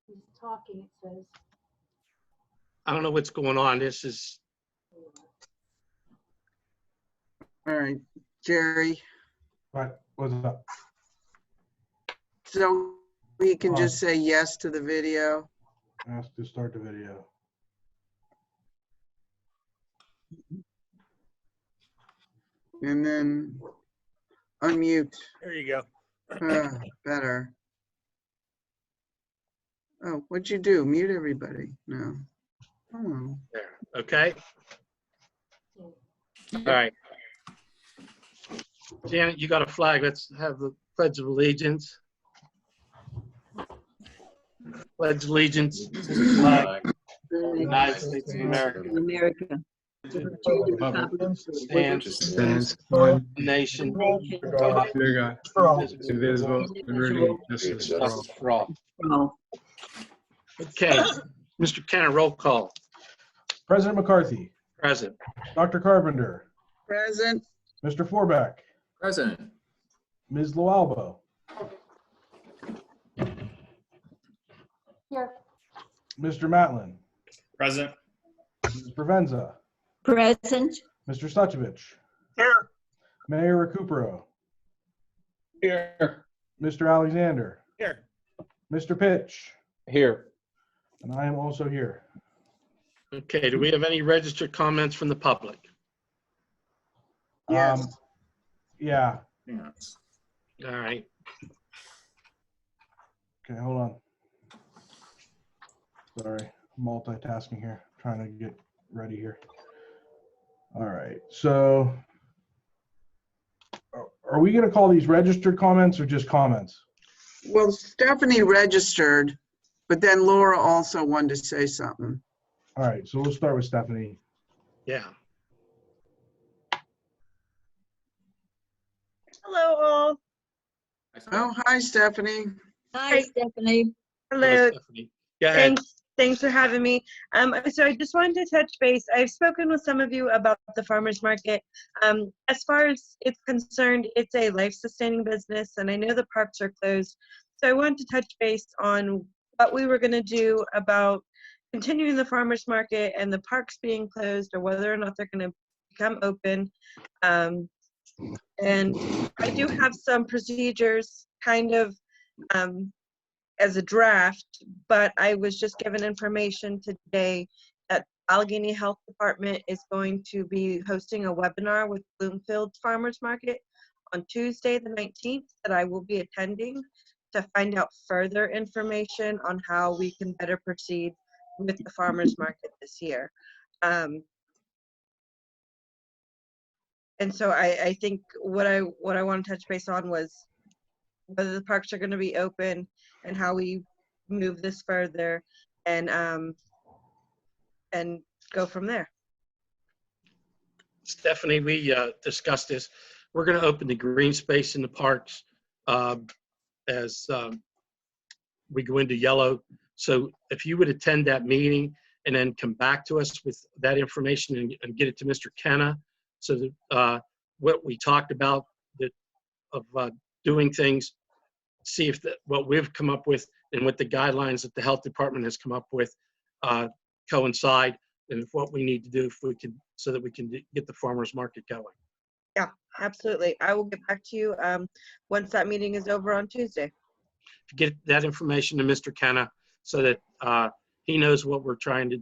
He's talking, it says. I don't know what's going on. This is, All right, Jerry. What? What's up? So we can just say yes to the video. Ask to start the video. And then unmute. there you go. Better. Oh, what'd you do? Mute everybody? No. Oh. There. Okay. All right. Janet, you got a flag. Let's have the Pledge of Allegiance. Pledge allegiance to the flag of the United States of America. Stands one nation, Dear God, indivisible, with liberty and justice for all. for all. Okay, Mr. Kenner, roll call. President McCarthy, Present. Dr. Carpenter, Present. Mr. Forbeck, Present. Ms. Loalbo, Here. Mr. Matlin, Present. Ms. Provenza, Present. Mr. Suchovich, Here. Mayor Recupero, Here. Mr. Alexander, Here. Mr. Pitch, Here. and I am also here. Okay, do we have any registered comments from the public? Yes. Yeah. Yes. All right. Okay, hold on. Sorry, multitasking here, trying to get ready here. All right, so are we going to call these registered comments or just comments? Well, Stephanie registered, but then Laura also wanted to say something. All right, so we'll start with Stephanie. Yeah. Hello, all. Oh, hi, Stephanie. Hi, Stephanie. Hello. Stephanie. Go ahead. Thanks for having me. So I just wanted to touch base. I've spoken with some of you about the farmers market. As far as it's concerned, it's a life-sustaining business, and I know the parks are closed. So I wanted to touch base on what we were going to do about continuing the farmers market and the parks being closed, or whether or not they're going to become open. And I do have some procedures kind of as a draft, but I was just given information today that Allegheny Health Department is going to be hosting a webinar with Bloomfield Farmers Market on Tuesday the 19th that I will be attending to find out further information on how we can better proceed with the farmers market this year. And so I think what I want to touch base on was whether the parks are going to be open and how we move this further, and go from there. Stephanie, we discussed this. We're going to open the green space in the parks as we go into yellow. So if you would attend that meeting and then come back to us with that information and get it to Mr. Kenna, so that what we talked about of doing things, see if what we've come up with and what the guidelines that the health department has come up with coincide, and if what we need to do if we can, so that we can get the farmers market going. Yeah, absolutely. I will get back to you once that meeting is over on Tuesday. Get that information to Mr. Kenna so that he knows what we're trying to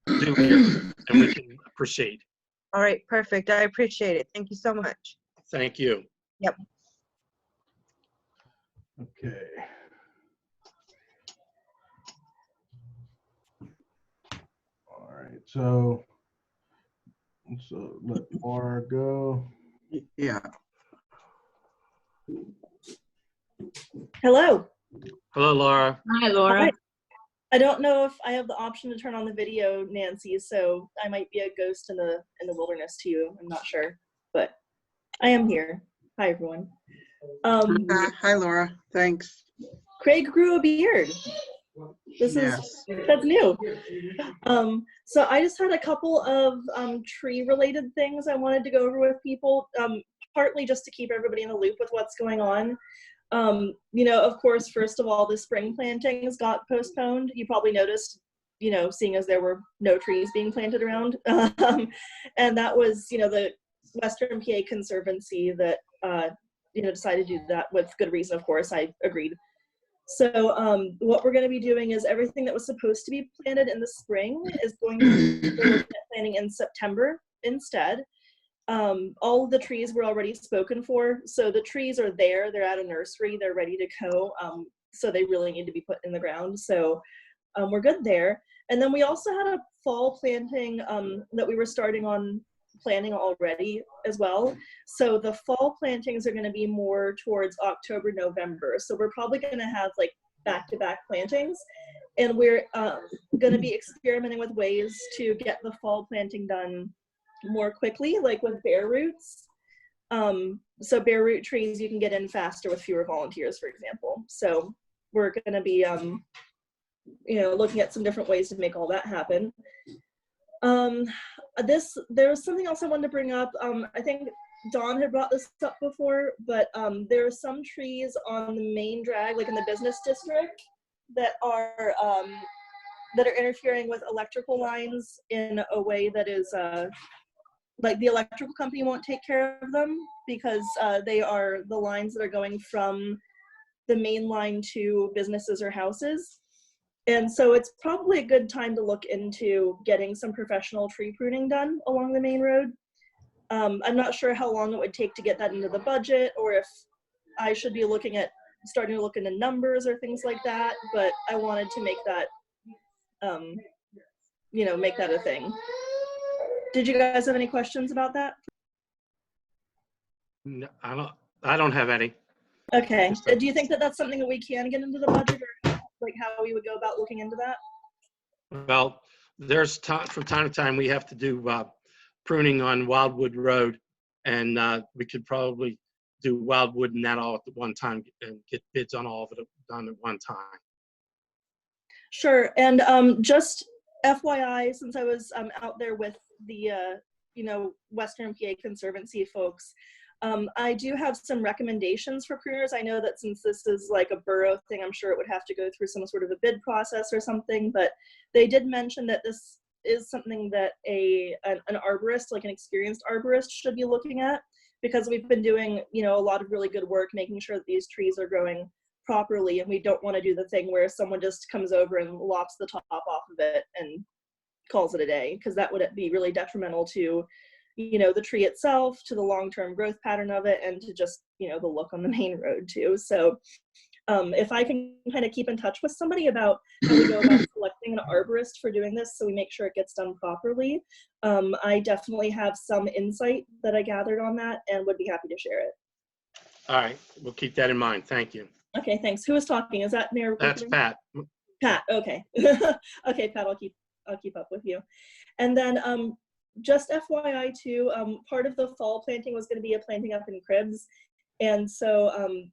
do here, and we can proceed. All right, perfect. I appreciate it. Thank you so much. Thank you. Yep. Okay. All right, so let Laura go. Yeah. Hello. Hello, Laura. Hi, Laura. Hi. I don't know if I have the option to turn on the video, Nancy, so I might be a ghost in the wilderness to you. I'm not sure, but I am here. Hi, everyone. Hi, Laura. Thanks. Craig grew a beard. That's new. So I just had a couple of tree-related things I wanted to go over with people, partly just to keep everybody in the loop with what's going on. You know, of course, first of all, the spring plantings got postponed. You probably noticed, you know, seeing as there were no trees being planted around. And that was, you know, the Western PA Conservancy that, you know, decided to do that with good reason, of course. I agreed. So what we're going to be doing is everything that was supposed to be planted in the spring is going to be looking at planting in September instead. All of the trees were already spoken for, so the trees are there. They're at a nursery. They're ready to go. So they really need to be put in the ground. So we're good there. And then we also had a fall planting that we were starting on planning already as well. So the fall plantings are going to be more towards October, November. So we're probably going to have like back-to-back plantings. And we're going to be experimenting with ways to get the fall planting done more quickly, like with bare roots. So bare root trees you can get in faster with fewer volunteers, for example. So we're going to be, you know, looking at some different ways to make all that happen. There was something else I wanted to bring up. I think Dawn had brought this up before, but there are some trees on the main drag, like in the business district, that are interfering with electrical lines in a way that is like the electrical company won't take care of them because they are the lines that are going from the main line to businesses or houses. And so it's probably a good time to look into getting some professional tree pruning done along the main road. I'm not sure how long it would take to get that into the budget, or if I should be looking at starting to look into numbers or things like that, but I wanted to make that, you know, make that a thing. Did you guys have any questions about that? No, I don't have any. Okay. Do you think that that's something that we can get into the budget, or like how we would go about looking into that? Well, there's time from time to time we have to do pruning on Wildwood Road, and we could probably do Wildwood and that all at the one time and get bids on all of it done at one time. Sure. And just FYI, since I was out there with the you know, Western PA Conservancy folks, I do have some recommendations for pruners. I know that since this is like a borough thing, I'm sure it would have to go through some sort of a bid process or something, but they did mention that this is something that an arborist, like an experienced arborist, should be looking at, because we've been doing, you know, a lot of really good work making sure that these trees are growing properly, and we don't want to do the thing where someone just comes over and lops the top off of it and calls it a day, because that would be really detrimental to, you know, the tree itself, to the long-term growth pattern of it, and to just, you know, the look on the main road too. So if I can kind of keep in touch with somebody about how we go about selecting an arborist for doing this so we make sure it gets done properly, I definitely have some insight that I gathered on that and would be happy to share it. All right, we'll keep that in mind. Thank you. Okay, thanks. Who is talking? Is that Mayor? That's Quickly? Pat. Pat, okay. Okay, Pat, I'll keep up with you. And then just FYI too, part of the fall planting was going to be a planting up in cribs. And so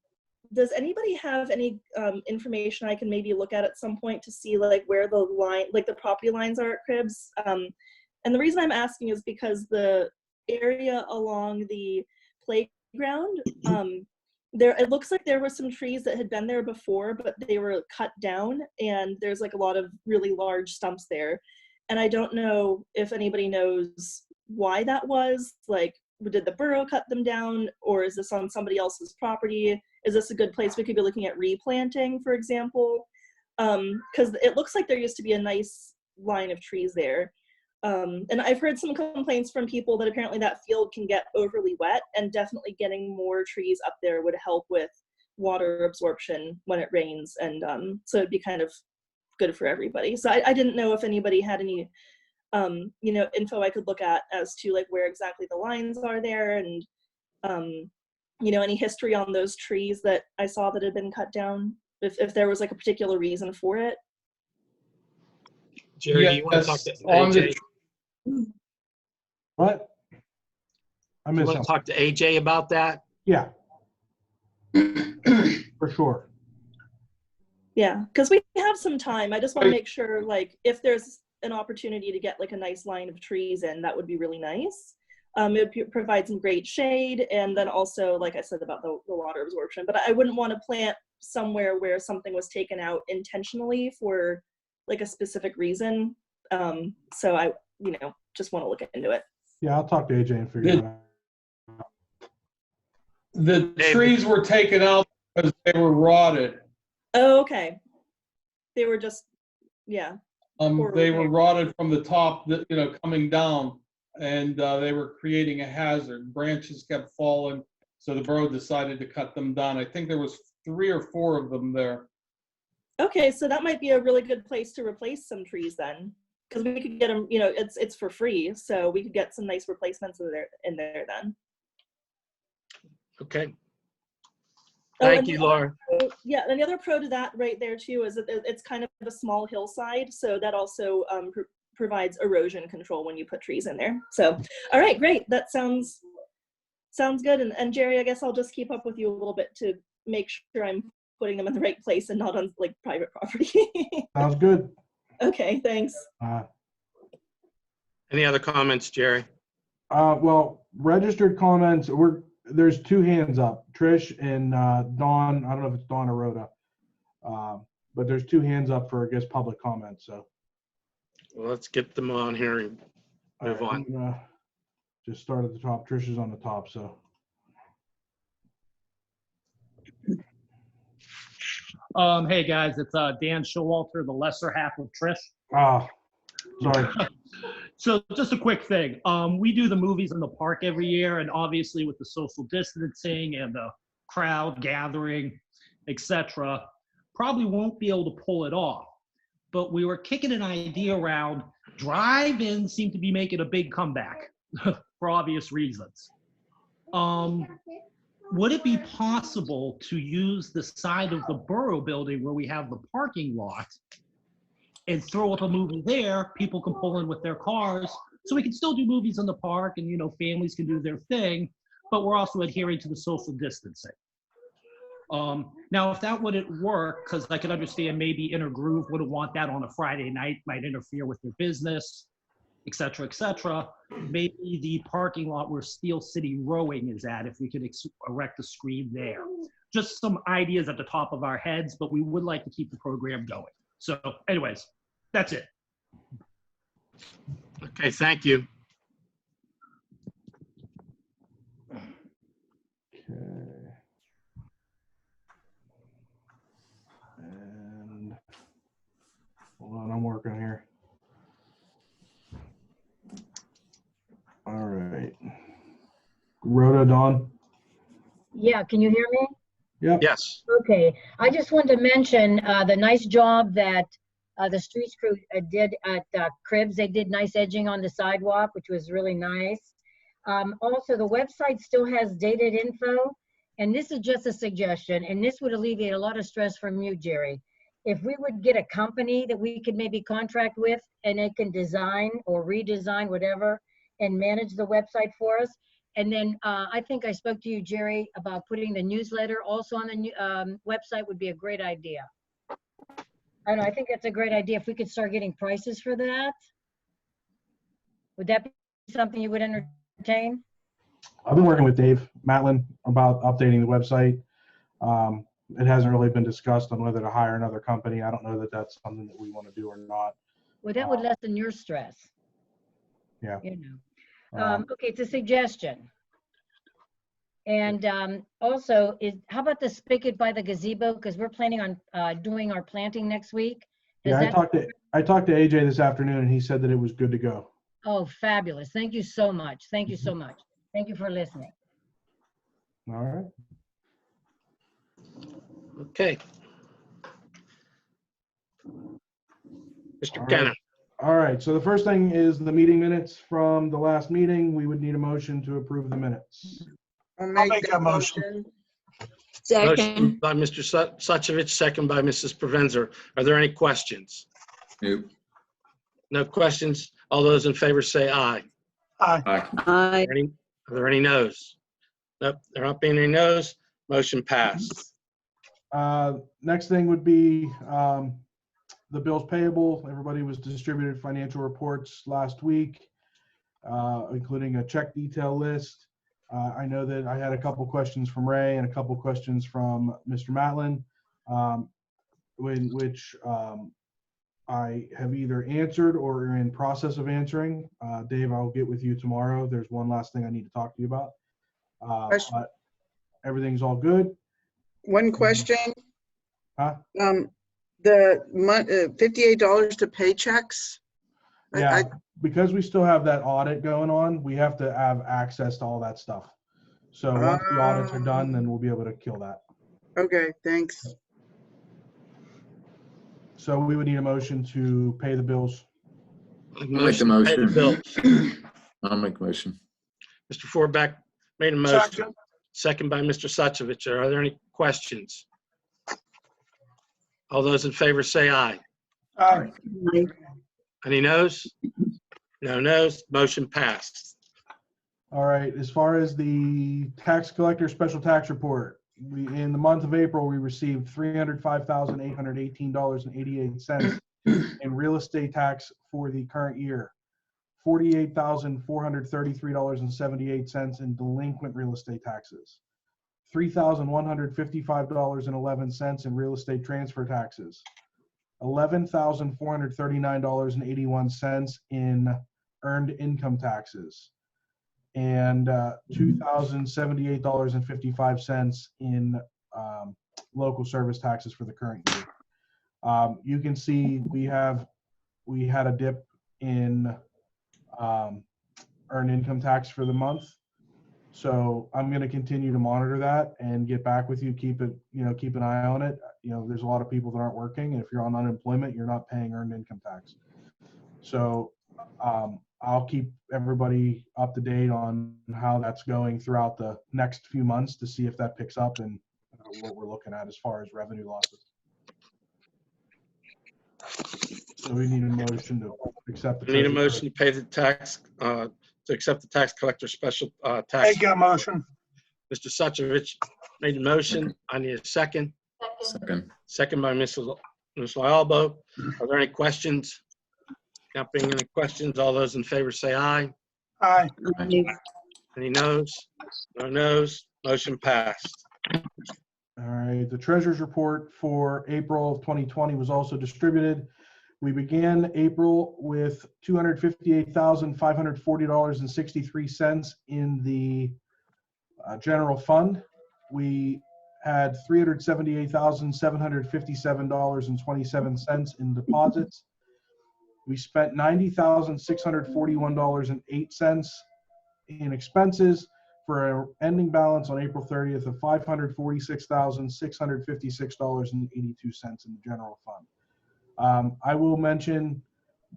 does anybody have any information I can maybe look at some point to see like where the line, like the property lines are at cribs? And the reason I'm asking is because the area along the playground, it looks like there were some trees that had been there before, but they were cut down, and there's like a lot of really large stumps there. And I don't know if anybody knows why that was. Like, did the borough cut them down, or is this on somebody else's property? Is this a good place we could be looking at replanting, for example? Because it looks like there used to be a nice line of trees there. And I've heard some complaints from people that apparently that field can get overly wet, and definitely getting more trees up there would help with water absorption when it rains. And so it'd be kind of good for everybody. So I didn't know if anybody had any, you know, info I could look at as to like where exactly the lines are there, and, you know, any history on those trees that I saw that had been cut down, if there was like a particular reason for it. Jerry, do you want to talk to on AJ? What? I You missed want to something. talk to AJ about that? Yeah. For sure. Yeah, because we have some time. I just want to make sure, like, if there's an opportunity to get like a nice line of trees in, that would be really nice. It provides some great shade, and then also, like I said, about the water absorption. But I wouldn't want to plant somewhere where something was taken out intentionally for like a specific reason. So I, just want to look into it. Yeah, I'll talk to AJ and figure it out. The trees were taken out because they were rotted. Oh, okay. They were just, yeah. They were rotted from the top, coming down, and they were creating a hazard. Branches kept falling, so the borough decided to cut them down. I think there was 3 or 4 of them there. Okay, so that might be a really good place to replace some trees then, because we could get them. It's for free, so we could get some nice replacements in there then. Okay. Oh, Thank and you, the Laura. Yeah, and the other pro to that right there too is that it's kind of a small hillside, so that also provides erosion control when you put trees in there. So, all right, great. That sounds good. And Jerry, I guess I'll just keep up with you a little bit to make sure I'm putting them in the right place and not on like private property. Sounds good. Okay, thanks. Any other comments, Jerry? Well, registered comments, there's 2 hands up, Trish and Dawn. I don't know if it's Dawn or Rhoda, but there's 2 hands up for, I guess, public comments. So Well, let's get them on here and move on. I'm gonna just start at the top. Trish is on the top, so. Hey guys, it's Dan Showalter, the lesser half of Trish. Sorry. So just a quick thing. We do the movies in the park every year, and obviously with the social distancing and the crowd gathering, etc., probably won't be able to pull it off. But we were kicking an idea around. Drive-ins seem to be making a big comeback for obvious reasons. Would it be possible to use the side of the borough building where we have the parking lot and throw up a movie there? People can pull in with their cars, so we can still do movies in the park, and families can do their thing, but we're also adhering to the social distancing. Now, if that wouldn't work, because I can understand maybe Inner Groove wouldn't want that on a Friday night, might interfere with their business, et cetera, maybe the parking lot where Steel City Rowing is at, if we could erect a screen there. Just some ideas at the top of our heads, but we would like to keep the program going. So anyways, that's it. Okay, thank you. Okay. And hold on, I'm working here. All right. Rhoda, Dawn? Yeah, can you hear me? Yep. Yes. Okay, I just wanted to mention the nice job that the streets crew did at Cribs. They did nice edging on the sidewalk, which was really nice. Also, the website still has dated info, and this is just a suggestion, and this would alleviate a lot of stress from you, Jerry. If we would get a company that we could maybe contract with, and they can design or redesign whatever and manage the website for us. And then I think I spoke to you, Jerry, about putting the newsletter also on the website would be a great idea. I don't know, I think that's a great idea. If we could start getting prices for that, would that be something you would entertain? I've been working with Dave Matlin about updating the website. It hasn't really been discussed on whether to hire another company. I don't know that that's something that we want to do or not. Well, that would lessen your stress. Yeah. Okay, it's a suggestion. And also, how about the spigot by the gazebo? Because we're planning on doing our planting next week. Yeah, I talked to AJ this afternoon, and he said that it was good to go. Oh, fabulous. Thank you so much. Thank you so much. Thank you for listening. All right. Okay. Mr. All right. Kenner. All right, so the first thing is the meeting minutes from the last meeting. We would need a motion to approve the minutes. I'll make that motion. Motion Second. by Mr. Suchovich, second by Mrs. Provenzer. Are there any questions? Nope. No questions? All those in favor say aye. Aye. Aye. Are there any noes? Nope, there aren't being any noes. Motion passed. Next thing would be the bills payable. Everybody was distributed financial reports last week. including a check detail list. I know that I had a couple questions from Ray and a couple questions from Mr. Matlin, which I have either answered or are in process of answering. Dave, I'll get with you tomorrow. There's one last thing I need to talk to you about. But everything's all good. One question. Huh? The $58 to pay checks. Yeah, because we still have that audit going on, we have to have access to all that stuff. So once the audits are done, then we'll be able to kill that. Okay, thanks. So we would need a motion to pay the bills. Make the to pay the motion. bills. I'll make a motion. Mr. Forback made a motion. Second by Mr. Suchovich. Are there any questions? All those in favor say aye. Aye. Any noes? No noes. Motion passed. All right, as far as the tax collector special tax report, in the month of April, we received $305,818.88 in real estate tax for the current year, $48,433.78 in delinquent real estate taxes, $3,155.11 in real estate transfer taxes, $11,439.81 in earned income taxes, and $2,078.55 in local service taxes for the current year. You can see we had a dip in earned income tax for the month. So I'm going to continue to monitor that and get back with you. Keep an eye on it. There's a lot of people that aren't working, and if you're on unemployment, you're not paying earned income tax. So I'll keep everybody up to date on how that's going throughout the next few months to see if that picks up and what we're looking at as far as revenue losses. So we need a motion to accept the. We need a motion to pay the tax, to accept the tax collector special tax. Make a motion. Mr. Suchovich made the motion. I need a second. Second. Second by Ms. Albo. Are there any questions? Not being any questions, all those in favor say aye. Aye. Any noes? No noes. Motion passed. All right, the treasurer's report for April of 2020 was also distributed. We began April with $258,540.63 in the general fund. We had $378,757.27 in deposits. We spent $90,641.08 in expenses for an ending balance on April 30th of $546,656.82 in the general fund. I will mention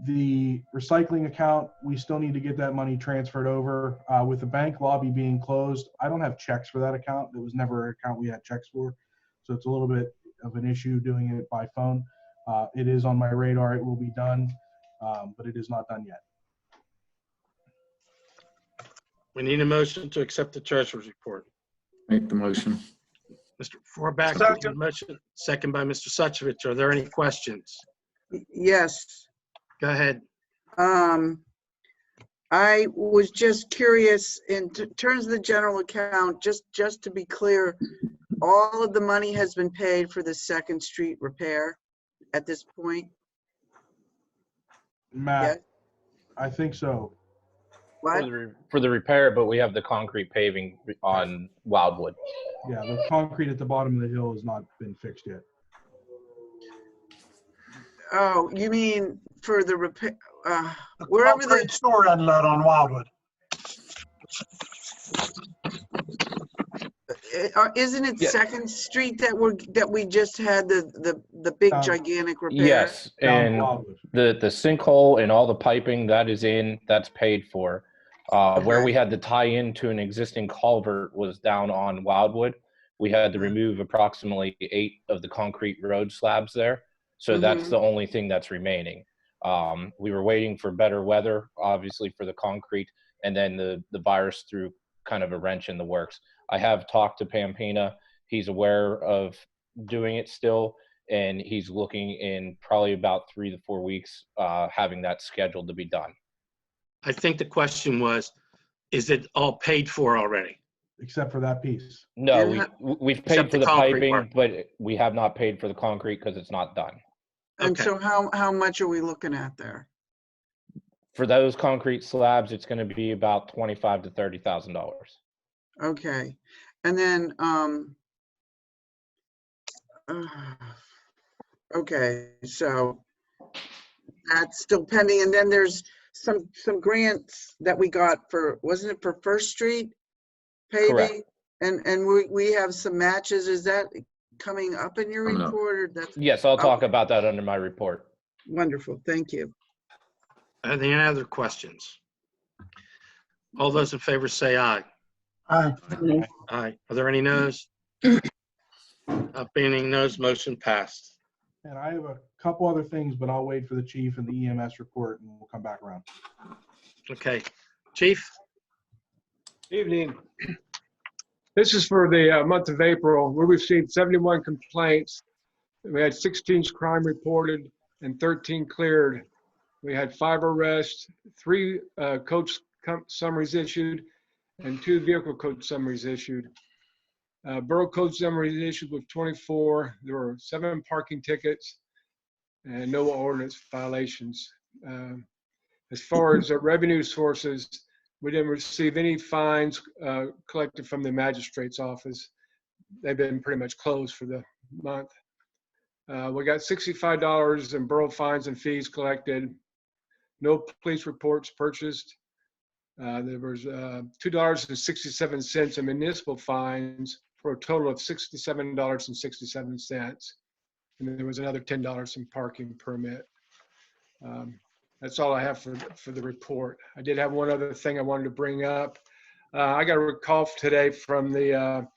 the recycling account. We still need to get that money transferred over. With the bank lobby being closed, I don't have checks for that account. It was never an account we had checks for. So it's a little bit of an issue doing it by phone. It is on my radar. It will be done, but it is not done yet. We need a motion to accept the treasurer's report. Make the motion. Mr. Forback, made the motion. Second by Mr. Suchovich. Are there any questions? Yes. Go ahead. I was just curious in terms of the general account, just to be clear, all of the money has been paid for the Second Street repair at this point? Matt, Yes. I think so. What? For the repair, but we have the concrete paving on Wildwood. Yeah, the concrete at the bottom of the hill has not been fixed yet. Oh, you mean for the repair, The wherever concrete the, store inlet on Wildwood. isn't it Yeah. Second Street that we just had the big gigantic repair? Yes, Down and Wildwood. the sinkhole and all the piping that's paid for. Where we had to tie into an existing culvert was down on Wildwood. We had to remove approximately 8 of the concrete road slabs there. So that's the only thing that's remaining. We were waiting for better weather, obviously, for the concrete, and then the virus threw kind of a wrench in the works. I have talked to Pampina. He's aware of doing it still, and he's looking in probably about 3 to 4 weeks, having that scheduled to be done. I think the question was, is it all paid for already? Except for that piece. No, And we've Except paid for the the concrete piping, work. but we have not paid for the concrete because it's not done. And Okay. so how much are we looking at there? For those concrete slabs, it's going to be about $25,000 to $30,000. Okay. And then, okay, so that's still pending. And then there's some grants that we got for, wasn't it for First Street paving? Correct. And we have some matches. Is that coming up in your Coming up. report, or that's Yes, I'll talk Okay. about that under my report. wonderful? Thank you. Are there any other questions? All those in favor say aye. Aye. Aye. Are there any noes? Being noes, motion passed. And I have a couple other things, but I'll wait for the chief and the EMS report and we'll come back around. Okay. Chief? Evening. This is for the month of April. We received 71 complaints. We had 16 crime reported and 13 cleared. We had 5 arrests, 3 coach summaries issued, and 2 vehicle code summaries issued. Borough code summaries issued with 24. There were 7 parking tickets and no ordinance violations. As far as revenue sources, we didn't receive any fines collected from the magistrate's office. They've been pretty much closed for the month. We got $65 in borough fines and fees collected. No police reports purchased. There was $2.67 in municipal fines for a total of $67.67. And there was another $10 in parking permit. That's all I have for the report. I did have one other thing I wanted to bring up. I got a call today from the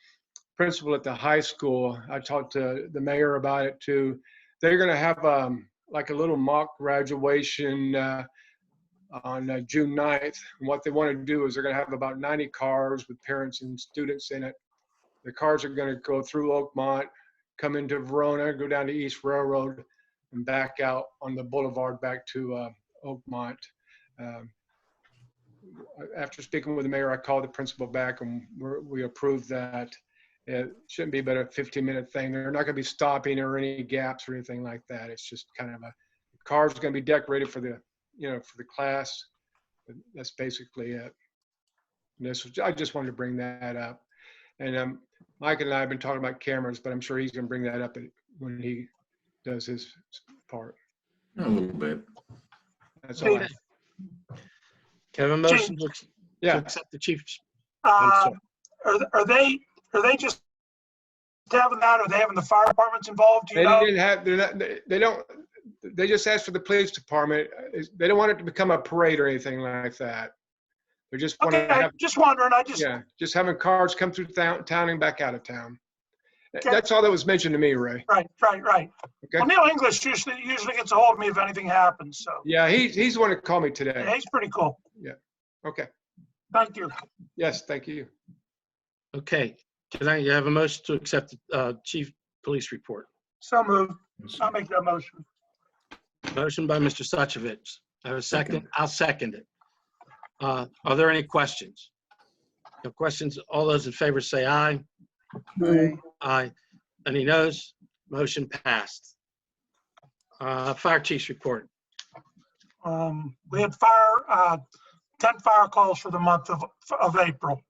principal at the high school. I talked to the mayor about it too. They're going to have like a little mock graduation on June 9th. And what they want to do is they're going to have about 90 cars with parents and students in it. The cars are going to go through Oakmont, come into Verona, go down to East Railroad, and back out on the boulevard back to Oakmont. After speaking with the mayor, I called the principal back and we approved that. It shouldn't be but a 15-minute thing. They're not going to be stopping or any gaps or anything like that. It's just kind of the car's going to be decorated for the, for the class. But that's basically it. And I just wanted to bring that up. And Mike and I have been talking about cameras, but I'm sure he's going to bring that up when he does his part. A little bit. That's all I have. Can I have a motion to accept the chief's? Are they just having that, or are they having the fire departments involved? Do you know? They just asked for the police department. They don't want it to become a parade or anything like that. They're just Okay, just wondering. Just having cars come through town and back out of town. Okay. That's all that was mentioned to me, Ray. Right. Okay. Well, Neil English usually gets a hold of me if anything happens. So Yeah, he's the one that called me today. yeah, he's pretty cool. Yeah. Okay. Thank you. Yes, thank you. Okay. Can I have a motion to accept the chief police report? So moved. I'll make that motion. Motion by Mr. Suchovich. I have a second. I'll second it. Are there any questions? No questions. All those in favor say aye. Aye. Aye. Any noes? Motion passed. Fire chief's report. We had 10 fire calls for the month of April.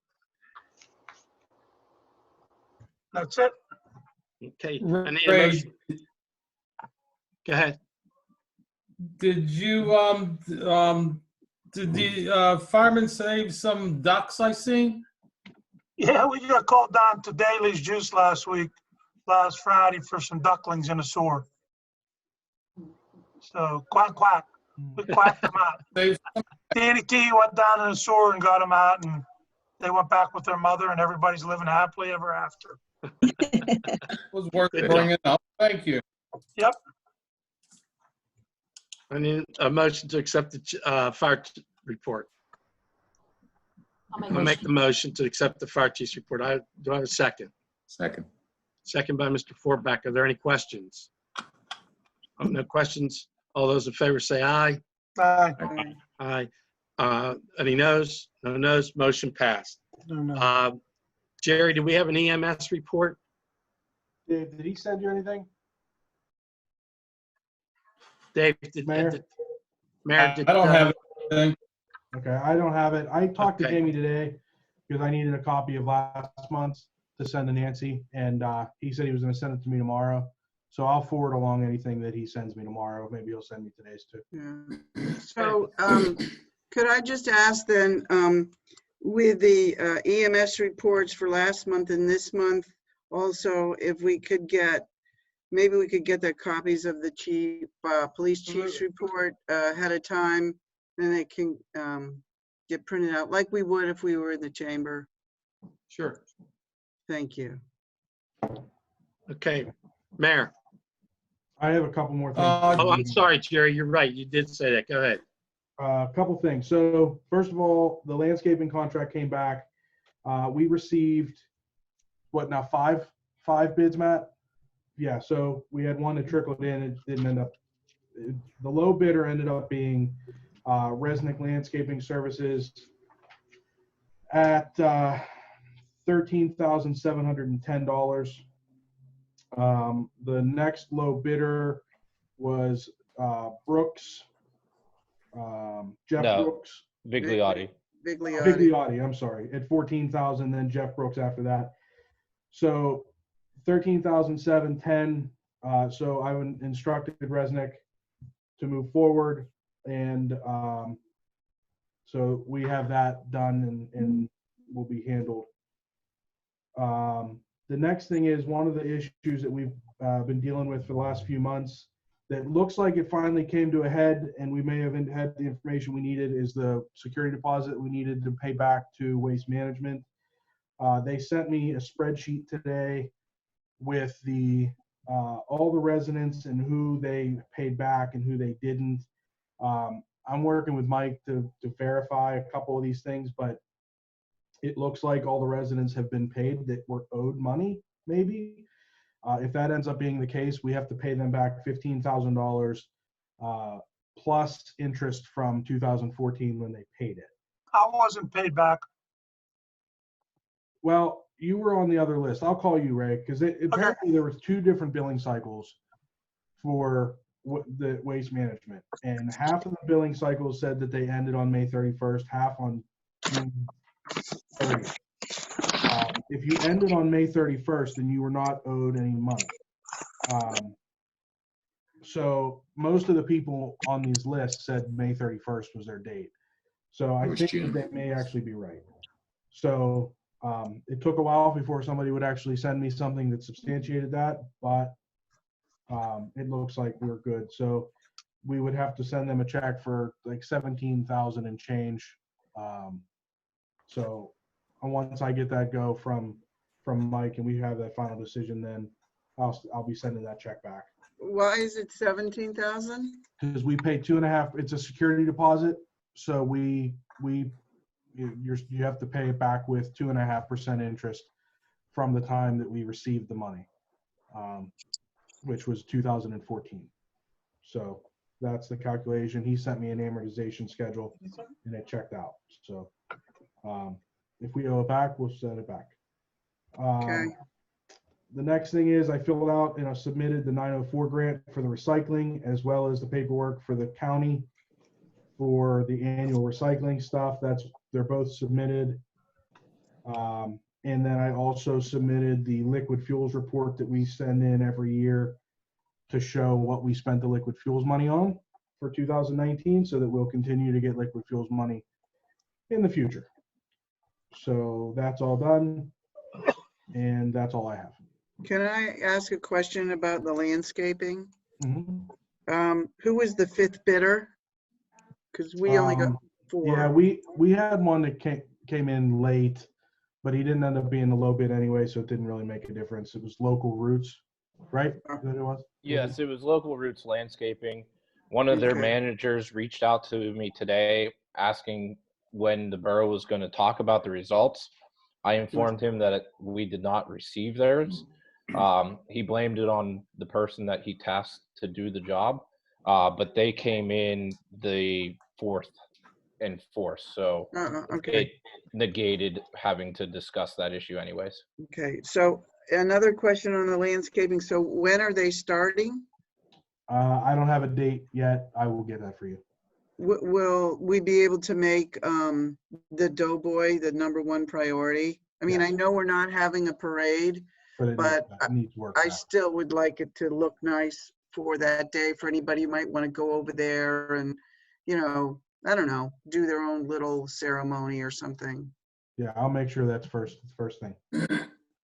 That's it. Okay. I need a Ray, motion. Go ahead. did you, did the firemen save some ducks I seen? Yeah, we got called down to Daly's Juice last Friday for some ducklings in a sewer. So quack, quack. We quacked them out. Save DDT went down in the sewer and got them out, and they went back with their mother, and everybody's living happily ever after. was worth Good bringing up. Thank you. Yep. I need a motion to accept the fire report. I'll make the motion to accept the fire chief's report. Do I have a second? Second. Second by Mr. Forback. Are there any questions? Oh, no questions. All those in favor say aye. Aye. Aye. Any noes? No noes, motion passed. Jerry, do we have an EMS report? Dave, did he send you anything? Dave, Mayor? Mayor, did, I don't have anything. Okay, I don't have it. I talked to Okay. Jamie today because I needed a copy of last month's to send to Nancy, and he said he was gonna send it to me tomorrow. So I'll forward along anything that he sends me tomorrow. Maybe he'll send me today's too. Yeah. So, could I just ask then, with the EMS reports for last month and this month, also if we could get, maybe we could get the copies of the police chief's report ahead of time, and they can get printed out like we would if we were in the chamber. Sure. Thank you. okay, Mayor. I have a couple more things. Oh, I'm sorry, Jerry, you're right. You did say that. Go ahead. A couple things. So first of all, the landscaping contract came back. We received, what now, five bids, Matt? Yeah, so we had one that trickled in. It didn't end up, the low bidder ended up being Resnick Landscaping Services at $13,710. The next low bidder was Brooks, Jeff No. Brooks. Vigliotti. Vigliotti, I'm sorry, at 14,000, then Jeff Brooks after that. So 13,710. So I instructed Resnick to move forward, and so we have that done and will be handled. The next thing is one of the issues that we've been dealing with for the last few months that looks like it finally came to a head, and we may have had the information we needed, is the security deposit we needed to pay back to Waste Management. They sent me a spreadsheet today with all the residents and who they paid back and who they didn't. I'm working with Mike to verify a couple of these things, but it looks like all the residents have been paid that were owed money, maybe. If that ends up being the case, we have to pay them back $15,000 plus interest from 2014 when they paid it. I wasn't paid back. Well, you were on the other list. I'll call you, Ray, because apparently there was 2 different billing cycles for the Waste Management, and half of the billing cycles said that they ended on May 31st, half on June 30th. If you ended on May 31st, then you were not owed any money. So most of the people on these lists said May 31st was their date. So I think that they may actually be right. So it took a while before somebody would actually send me something that substantiated that, but it looks like we're good. So we would have to send them a check for like 17,000 and change. So once I get that go from Mike and we have that final decision, then I'll be sending that check back. Why is it 17,000? Because we pay 2.5. It's a security deposit, so you have to pay it back with 2.5% interest from the time that we received the money, which was 2014. So that's the calculation. He sent me an amortization schedule, and it checked out. So if we owe it back, we'll send it back. Okay. The next thing is I filled out and I submitted the 904 grant for the recycling, as well as the paperwork for the county for the annual recycling stuff. They're both submitted. And then I also submitted the liquid fuels report that we send in every year to show what we spent the liquid fuels money on for 2019, so that we'll continue to get liquid fuels money in the future. So that's all done, and that's all I have. Can I ask a question about the landscaping? Mm-hmm. Who was the 5th bidder? Because we only got 4. Yeah, we had one that came in late, but he didn't end up being the low bid anyway, so it didn't really make a difference. It was Local Roots, right? Is that it was? Yes, it was Local Roots Landscaping. One of their managers reached out to me today asking when the borough was going to talk about the results. I informed him that we did not receive theirs. He blamed it on the person that he tasked to do the job, but they came in the 4th, enforce. So Okay, it negated having to discuss that issue anyways. okay. So another question on the landscaping. So when are they starting? I don't have a date yet. I will get that for you. Will we be able to make the Doughboy the #1 priority? I mean, I Yes. know we're not having a parade, But but it needs work. I now. still would like it to look nice for that day for anybody who might want to go over there and, you know, I don't know, do their own little ceremony or something. Yeah, I'll make sure that's first thing.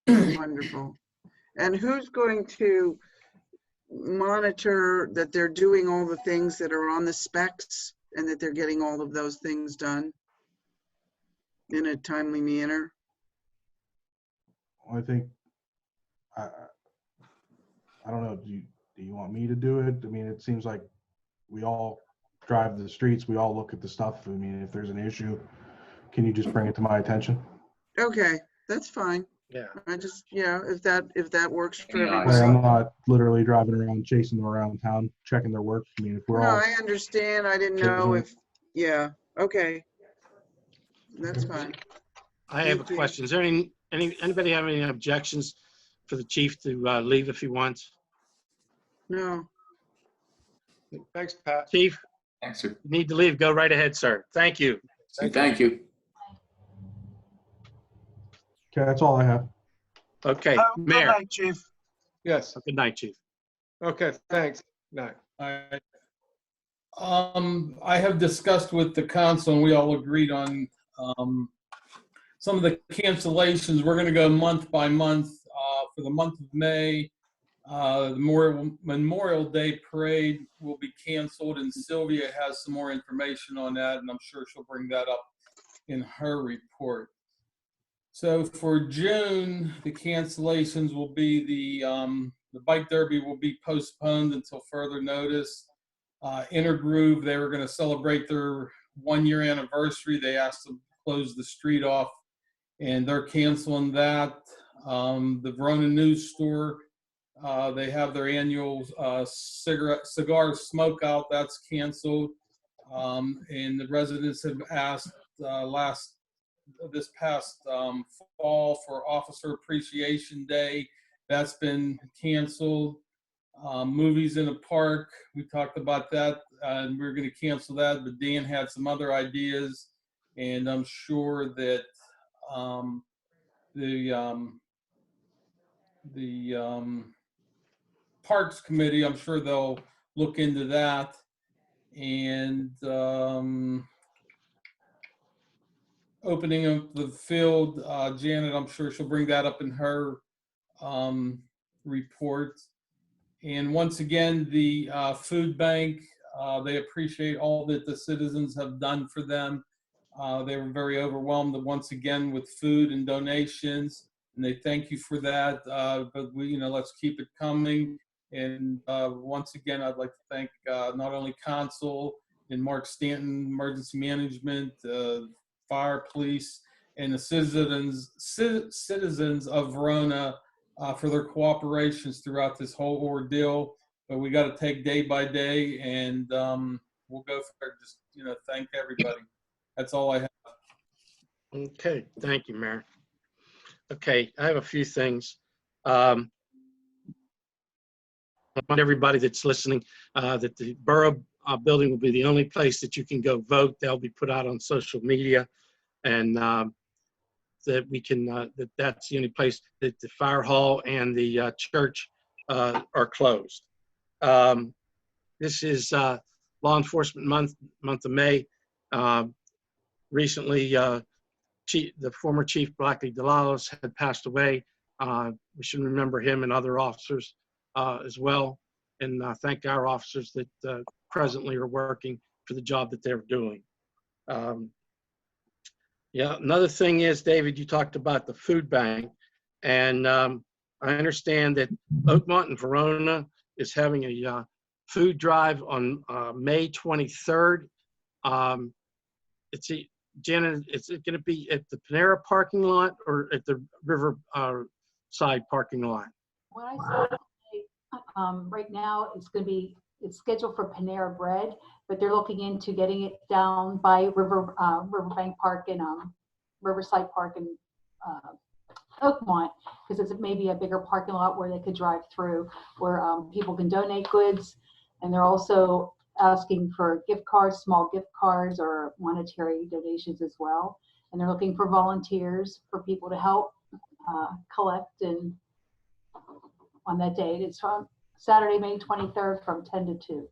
Wonderful. And who's going to monitor that they're doing all the things that are on the specs and that they're getting all of those things done in a timely manner? I think I don't know. Do you want me to do it? I mean, it seems like we all drive the streets. We all look at the stuff. I mean, if there's an issue, can you just bring it to my attention? Okay, that's fine. Yeah. I just, yeah, if that works for Yeah, Like, everybody. I'm not literally driving around, chasing them around town, checking their work. I mean, if we're No, all I understand. I didn't know if, yeah, okay. That's fine. I have a Thank you. question. Is there anybody have any objections for the chief to leave if he wants? No, Thanks, Pat. Chief, Thanks, sir. you need to leave. Go right ahead, sir. Thank you. Thank you. Okay, that's all I have. Okay, Good Mayor. night, Chief. Yes. Good night, Chief. Okay, thanks. Night. I have discussed with the council and we all agreed on some of the cancellations. We're going to go month by month. For the month of May, the Memorial Day parade will be canceled, and Sylvia has some more information on that, and I'm sure she'll bring that up in her report. So for June, the cancellations will be the bike derby will be postponed until further notice. Intergroove, they were going to celebrate their 1-year anniversary. They asked to close the street off, and they're canceling that. The Verona News Store, they have their annual cigar smoke out. That's canceled. And the residents have asked this past fall for Officer Appreciation Day. That's been canceled. Movies in a park, we talked about that, and we were going to cancel that, but Dan had some other ideas, and I'm sure that the Parks Committee, I'm sure they'll look into that. And opening up the field, Janet, I'm sure she'll bring that up in her report. And once again, the food bank, they appreciate all that the citizens have done for them. They were very overwhelmed once again with food and donations, and they thank you for that. But we, let's keep it coming. And once again, I'd like to thank not only Council and Mark Stanton, Emergency Management, Fire, Police, and the citizens of Verona for their cooperations throughout this whole ordeal. But we got to take day by day, and we'll go for it. Just thank everybody. That's all I have. Okay, thank you, Mayor. Okay, I have a few things. I want everybody that's listening that the borough building will be the only place that you can go vote. They'll be put out on social media, and that we can that's the only place that the fire hall and the church are closed. This is Law Enforcement Month of May. Recently, the former Chief Blackley Delalos had passed away. We should remember him and other officers as well, and thank our officers that presently are working for the job that they're doing. Yeah, another thing is, David, you talked about the food bank, and I understand that Oakmont and Verona is having a food drive on May 23rd. Janet, is it going to be at the Panera parking lot or at the River side parking lot? What I saw today, right now, it's going to be it's scheduled for Panera Bread, but they're looking into getting it down by Riverbank Park and Riverside Park and Oakmont, because it's maybe a bigger parking lot where they could drive through, where people can donate goods. And they're also asking for gift cards, small gift cards, or monetary donations as well. And they're looking for volunteers, for people to help collect and on that date. It's from Saturday, May 23rd from 10 to 2.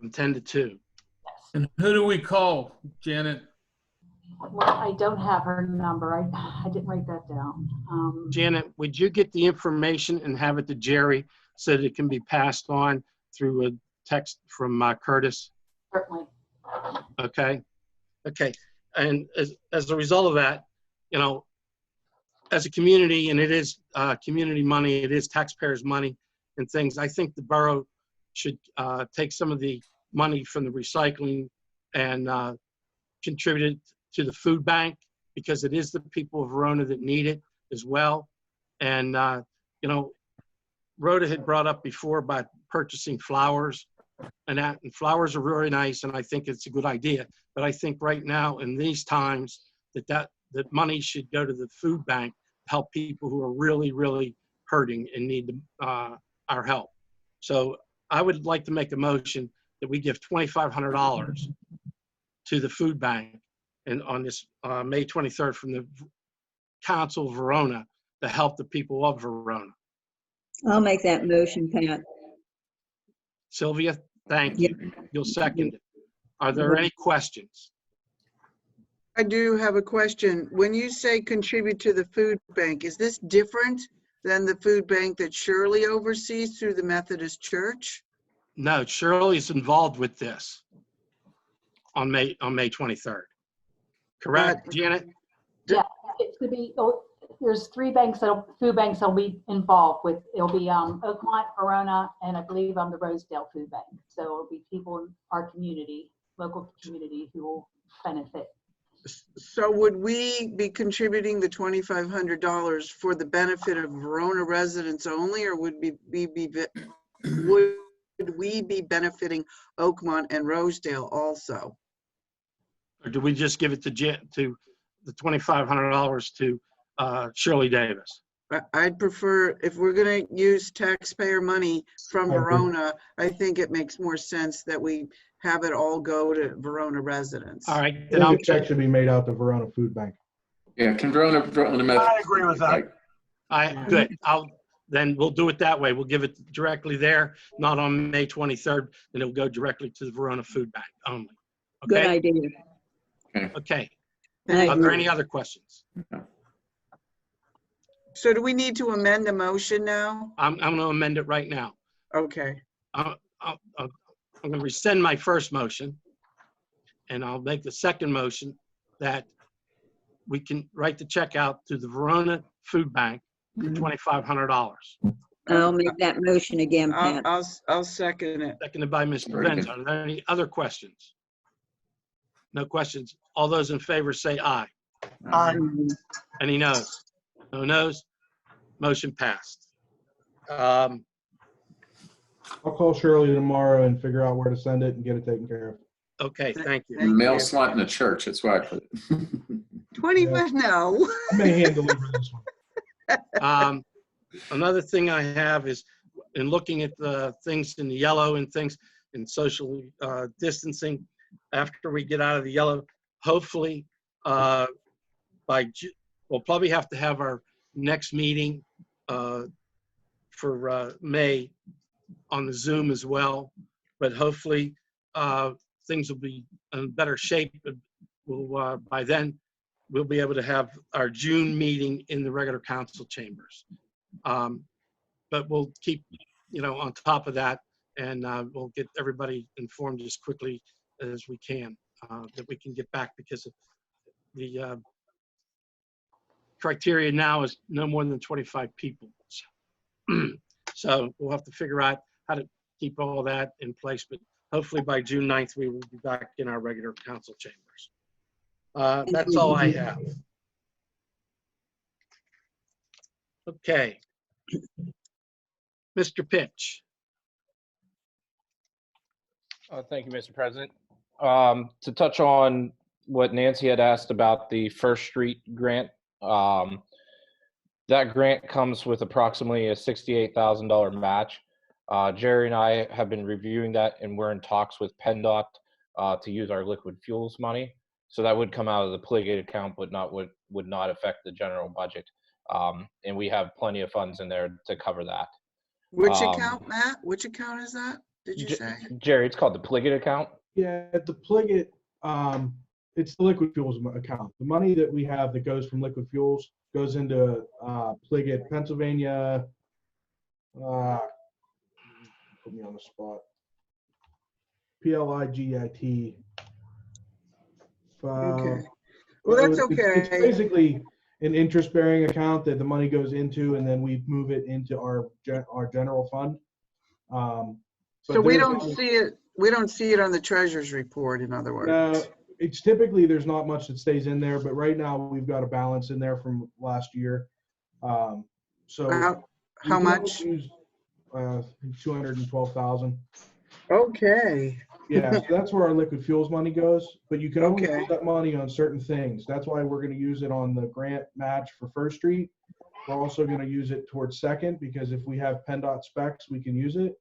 From 10 to 2. And who do we call, Janet? Well, I don't have her number. I didn't write that down. Janet, would you get the information and have it to Jerry so that it can be passed on through a text from Curtis? Certainly. Okay. Okay. And as a result of that, you know, as a community, and it is community money, it is taxpayers' money and things, I think the borough should take some of the money from the recycling and contribute it to the food bank, because it is the people of Verona that need it as well. And, you know, Rhoda had brought up before about purchasing flowers and that, and flowers are really nice, and I think it's a good idea. But I think right now in these times that money should go to the food bank to help people who are really, really hurting and need our help. So I would like to make a motion that we give $2,500 to the food bank and on this May 23rd from the Council of Verona to help the people of Verona. I'll make that motion, Pat. Sylvia, thank you. You'll second it. Are there any questions? I do have a question. When you say contribute to the food bank, is this different than the food bank that Shirley oversees through the Methodist Church? No, Shirley's involved with this on May 23rd. Correct, Janet? Yeah, it's gonna be. There's 3 banks food banks that'll be involved with. It'll be Oakmont, Verona, and I believe the Rosedale Food Bank. So it'll be people in our community, local community, who will benefit. So would we be contributing the $2,500 for the benefit of Verona residents only, or would we be benefiting Oakmont and Rosedale also? Or do we just give it to the $2,500 to Shirley Davis? I'd prefer, if we're going to use taxpayer money from Verona, I think it makes more sense that we have it all go to Verona residents. All right. I think a check should be made out to Verona Food Bank. Yeah, can Verona I agree with that. Good. Then we'll do it that way. We'll give it directly there, not on May 23rd, and it'll go directly to the Verona Food Bank only. Okay? Good idea. Okay. I Are there agree. any other questions? So do we need to amend the motion now? I'm going to amend it right now. Okay. I'm going to rescind my first motion, and I'll make the second motion that we can write the check out to the Verona Food Bank for $2,500. I'll make that motion again, Pat. I'll second it. Seconded by Mr. Benz. Are there any other questions? No questions. All those in favor say aye. Aye. Any noes? No noes? Motion passed. I'll call Shirley tomorrow and figure out where to send it and get it taken care of. Okay, thank you. Mail slot in the church, that's why I put it. 25, no. I may hand deliver this one. Another thing I have is in looking at the things in the yellow and things in social distancing, after we get out of the yellow, hopefully we'll probably have to have our next meeting for May on the Zoom as well, but hopefully things will be in better shape. We'll, by then, we'll be able to have our June meeting in the regular council chambers. But we'll keep, on top of that, and we'll get everybody informed as quickly as we can, that we can get back, because the criteria now is no more than 25 people. So we'll have to figure out how to keep all that in place, but hopefully by June 9th, we will be back in our regular council chambers. That's all I have. Okay. Mr. Pitch. Thank you, Mr. President. To touch on what Nancy had asked about the First Street grant, that grant comes with approximately a $68,000 match. Jerry and I have been reviewing that, and we're in talks with PennDOT to use our liquid fuels money. So that would come out of the Pliget account, but would not affect the general budget. And we have plenty of funds in there to cover that. Which account, Matt? Which account is that? Did you say? Jerry, it's called the Pliget account. Yeah, the Pliget, it's the liquid fuels account. The money that we have that goes from liquid fuels goes into Pliget, Pennsylvania. Put me on the spot. PLIGIT. Okay. Well, that's okay. It's basically an interest-bearing account that the money goes into, and then we move it into our general fund. So we don't see it. We don't see it on the treasurer's report. In other words, it's typically there's not much that stays in there, but right now we've got a balance in there from last year. So how much? Use 212,000. Okay. Yeah, so that's where our liquid fuels money goes, but you can only use that money on certain things. That's why we're going to use it on the grant match for First Street. We're also going to use it towards Second, because if we have PennDOT specs, we can use it.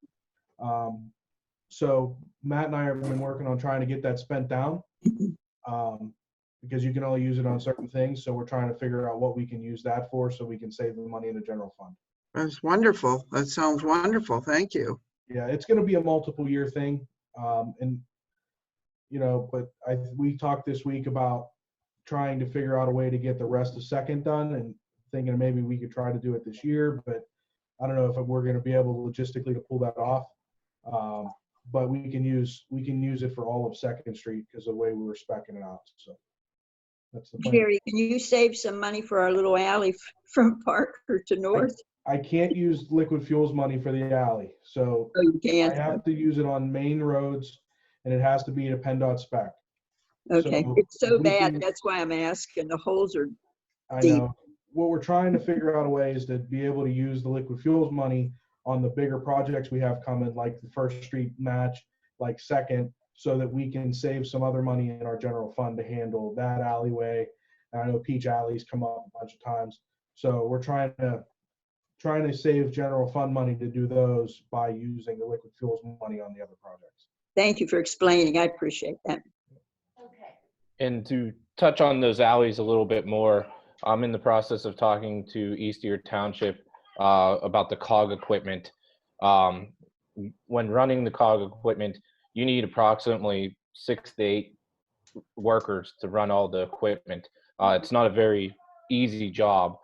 So Matt and I have been working on trying to get that spent down, because you can only use it on certain things. So we're trying to figure out what we can use that for, so we can save the money in the general fund. That's wonderful. That sounds wonderful. Thank you. Yeah, it's going to be a multiple year thing. And, you know, but we talked this week about trying to figure out a way to get the rest of Second done, and thinking maybe we could try to do it this year, but I don't know if we're going to be able logistically to pull that off. But we can use it for all of Second Street because of the way we were speccing it out. So that's the plan. Jerry, can you save some money for our little alley from Parker to North? I can't use liquid fuels money for the alley, so you can't. I have to use it on main roads, and it has to be a PennDOT spec. Okay, So it's so bad. That's why I'm asking. The holes are deep. I know. What we're trying to figure out a way is to be able to use the liquid fuels money on the bigger projects we have coming, like the First Street match, like Second, so that we can save some other money in our general fund to handle that alleyway. And I know Peach Alley's come up a bunch of times, so we're trying to save general fund money to do those by using the liquid fuels money on the other projects. Thank you for explaining. I appreciate that. Okay. And to touch on those alleys a little bit more, I'm in the process of talking to East Ear Township about the COG equipment. When running the COG equipment, you need approximately 6 to 8 workers to run all the equipment. It's not a very easy job.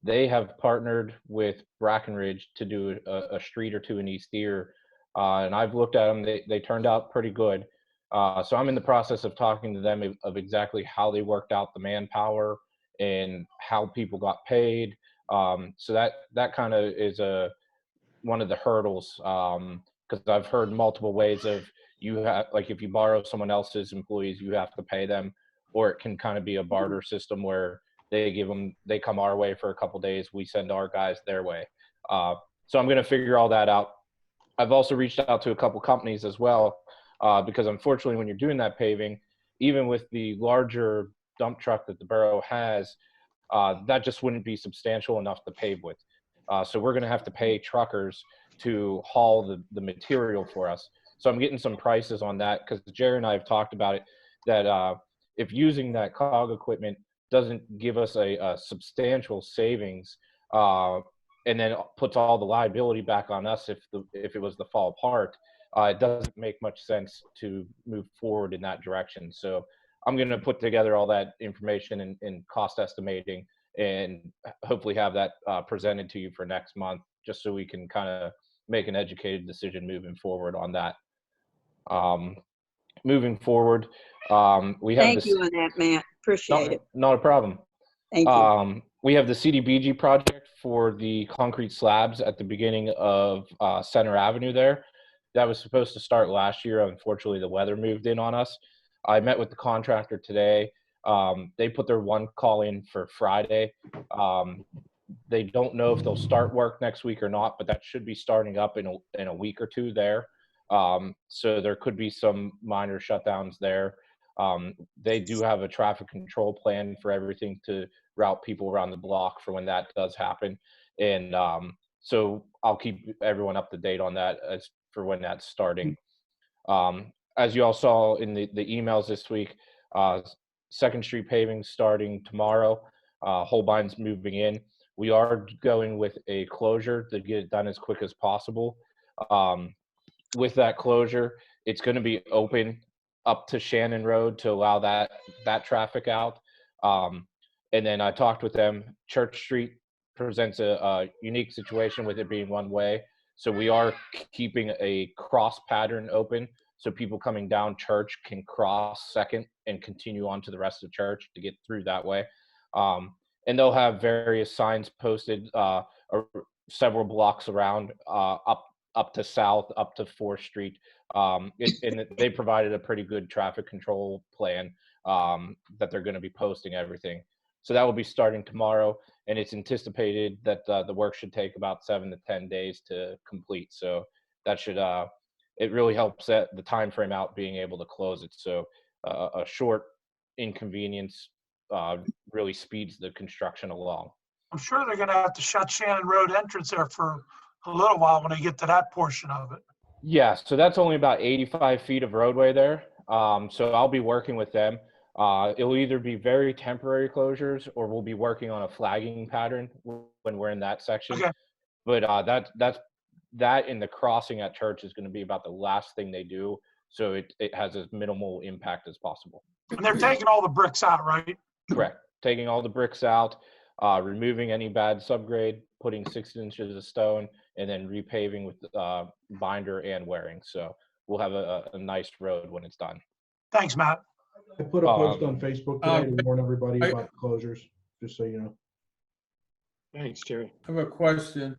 They have partnered with Brackenridge to do a street or two in East Ear, and I've looked at them. They turned out pretty good. So I'm in the process of talking to them of exactly how they worked out the manpower and how people got paid. So that kind of is one of the hurdles, because I've heard multiple ways of like if you borrow someone else's employees, you have to pay them, or it can kind of be a barter system where they come our way for a couple days, we send our guys their way. So I'm going to figure all that out. I've also reached out to a couple companies as well, because unfortunately when you're doing that paving, even with the larger dump truck that the borough has, that just wouldn't be substantial enough to pave with. So we're going to have to pay truckers to haul the material for us. So I'm getting some prices on that, because Jerry and I have talked about it, that if using that COG equipment doesn't give us a substantial savings, and then puts all the liability back on us if it was to fall apart, it doesn't make much sense to move forward in that direction. So I'm going to put together all that information and cost estimating, and hopefully have that presented to you for next month, just so we can kind of make an educated decision moving forward on that. Moving forward, we have Thank you on that, Matt. Appreciate it. Not a problem. Thank you. We have the CDBG project for the concrete slabs at the beginning of Center Avenue there. That was supposed to start last year. Unfortunately, the weather moved in on us. I met with the contractor today. They put their one call in for Friday. They don't know if they'll start work next week or not, but that should be starting up in a week or two there. So there could be some minor shutdowns there. They do have a traffic control plan for everything to route people around the block for when that does happen. And so I'll keep everyone up to date on that as for when that's starting. As you all saw in the emails this week, 2nd Street paving starting tomorrow. Holbein's moving in. We are going with a closure to get it done as quick as possible. With that closure, it's going to be open up to Shannon Road to allow that traffic out. And then I talked with them. Church Street presents a unique situation with it being one way. So we are keeping a cross pattern open so people coming down Church can cross 2nd and continue on to the rest of Church to get through that way. And they'll have various signs posted several blocks around up to South, up to 4th Street. And they provided a pretty good traffic control plan that they're going to be posting everything. So that will be starting tomorrow, and it's anticipated that the work should take about 7 to 10 days to complete. So that should it really helps set the time frame out being able to close it. So a short inconvenience really speeds the construction along. I'm sure they're gonna have to shut Shannon Road entrance there for a little while when they get to that portion of it. Yeah, so that's only about 85 feet of roadway there. So I'll be working with them. It'll either be very temporary closures or we'll be working on a flagging pattern when we're in that section. Okay. But that in the crossing at Church is going to be about the last thing they do. So it has as minimal impact as possible. And they're taking all the bricks out, right? Correct. Taking all the bricks out, removing any bad subgrade, putting 6 inches of stone, and then repaving with binder and wearing. So we'll have a nice road when it's done. Thanks, Matt. I put a post on Facebook today to warn everybody about the closures, just so you know. Thanks, Jerry. I have a question.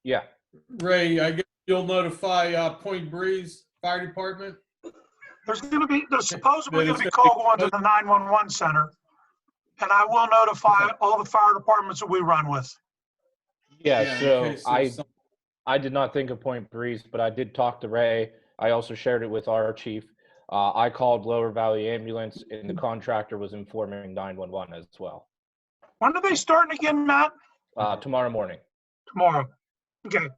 Yeah. Ray, I guess you'll notify Point Breeze Fire Department? There's supposedly going to be call going to the 911 center, and I will notify all the fire departments that we run with. Yeah, so I did not think of Point Breeze, but I did talk to Ray. I also shared it with our chief. I called Lower Valley Ambulance, and the contractor was informing 911 as well. When are they starting again, Matt? Tomorrow morning. Tomorrow. Okay.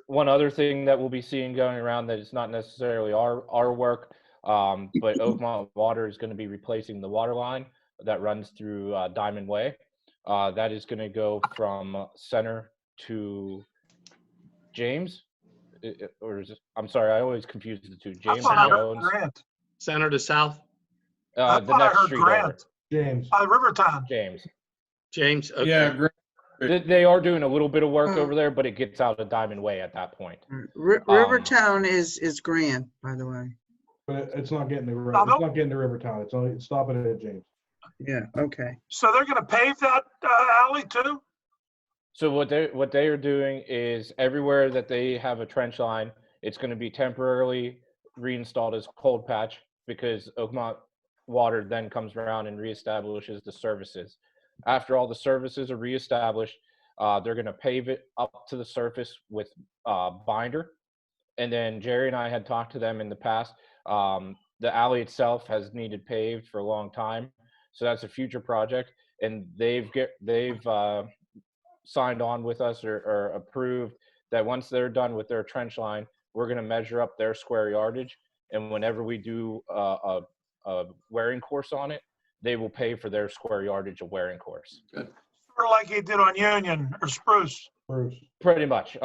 One other thing that we'll be seeing going around that is not necessarily our work, but Oakmont Water is going to be replacing the water line that runs through Diamond Way. That is going to go from Center to James. Or is it, I'm sorry, I always confuse the two. James Jones. Center to South. The next street over. James. Rivertown. James. Okay. Yeah. They are doing a little bit of work over there, but it gets out of Diamond Way at that point. Rivertown is Grant, by the way. But it's not getting to it's not getting to Rivertown. It's stopping at James. Yeah. Okay. So they're going to pave that alley too? So what they are doing is everywhere that they have a trench line, it's going to be temporarily reinstalled as cold patch because Oakmont Water then comes around and reestablishes the services. After all the services are reestablished, they're going to pave it up to the surface with binder. And then Jerry and I had talked to them in the past. The alley itself has needed paved for a long time, so that's a future project. And they've signed on with us or approved that once they're done with their trench line, we're going to measure up their square yardage. And whenever we do a wearing course on it, they will pay for their square yardage of wearing course. Sort of like you did on Union or Spruce. Pretty much.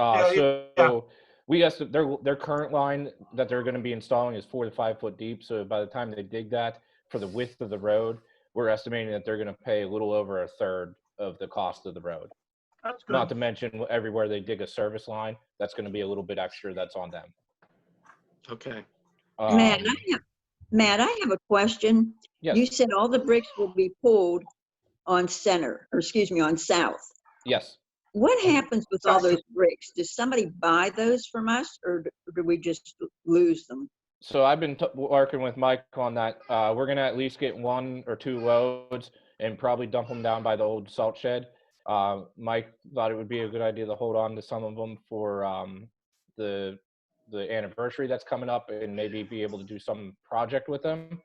We estimate their current line that they're going to be installing is 4 to 5 foot deep. So by the time they dig that for the width of the road, we're estimating that they're going to pay a little over a third of the cost of the road. That's good. Not to mention everywhere they dig a service line, that's going to be a little bit extra. That's on them. Okay. Matt, I have a question. Yes. You said all the bricks will be pulled on on South. Yes. What happens with all those bricks? Does somebody buy those from us, or do we just lose them? So I've been working with Mike on that. We're going to at least get 1 or 2 loads and probably dump them down by the old salt shed. Mike thought it would be a good idea to hold on to some of them for the anniversary that's coming up and maybe be able to do some project with them.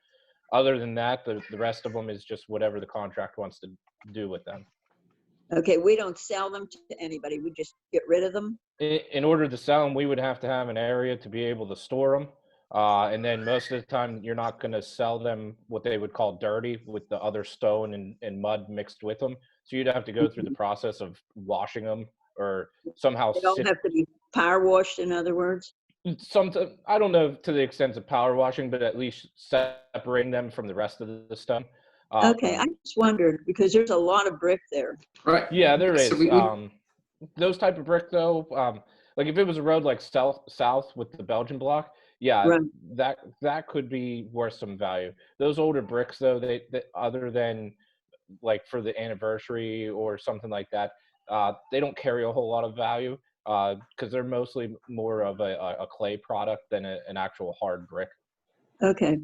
Other than that, the rest of them is just whatever the contract wants to do with them. Okay, we don't sell them to anybody. We just get rid of them. In order to sell them, we would have to have an area to be able to store them. And then most of the time, you're not going to sell them what they would call dirty with the other stone and mud mixed with them. So you'd have to go through the process of washing them or somehow. They don't have to be power washed, in other words. Sometimes, I don't know to the extent of power washing, but at least separating them from the rest of the stone. Okay, I just wondered because there's a lot of brick there. Right. Yeah, there is. So Those type of brick though, like if it was a road like south with the Belgian block, yeah, Right. that could be worth some value. Those older bricks though, they other than like for the anniversary or something like that, they don't carry a whole lot of value because they're mostly more of a clay product than an actual hard brick. Okay.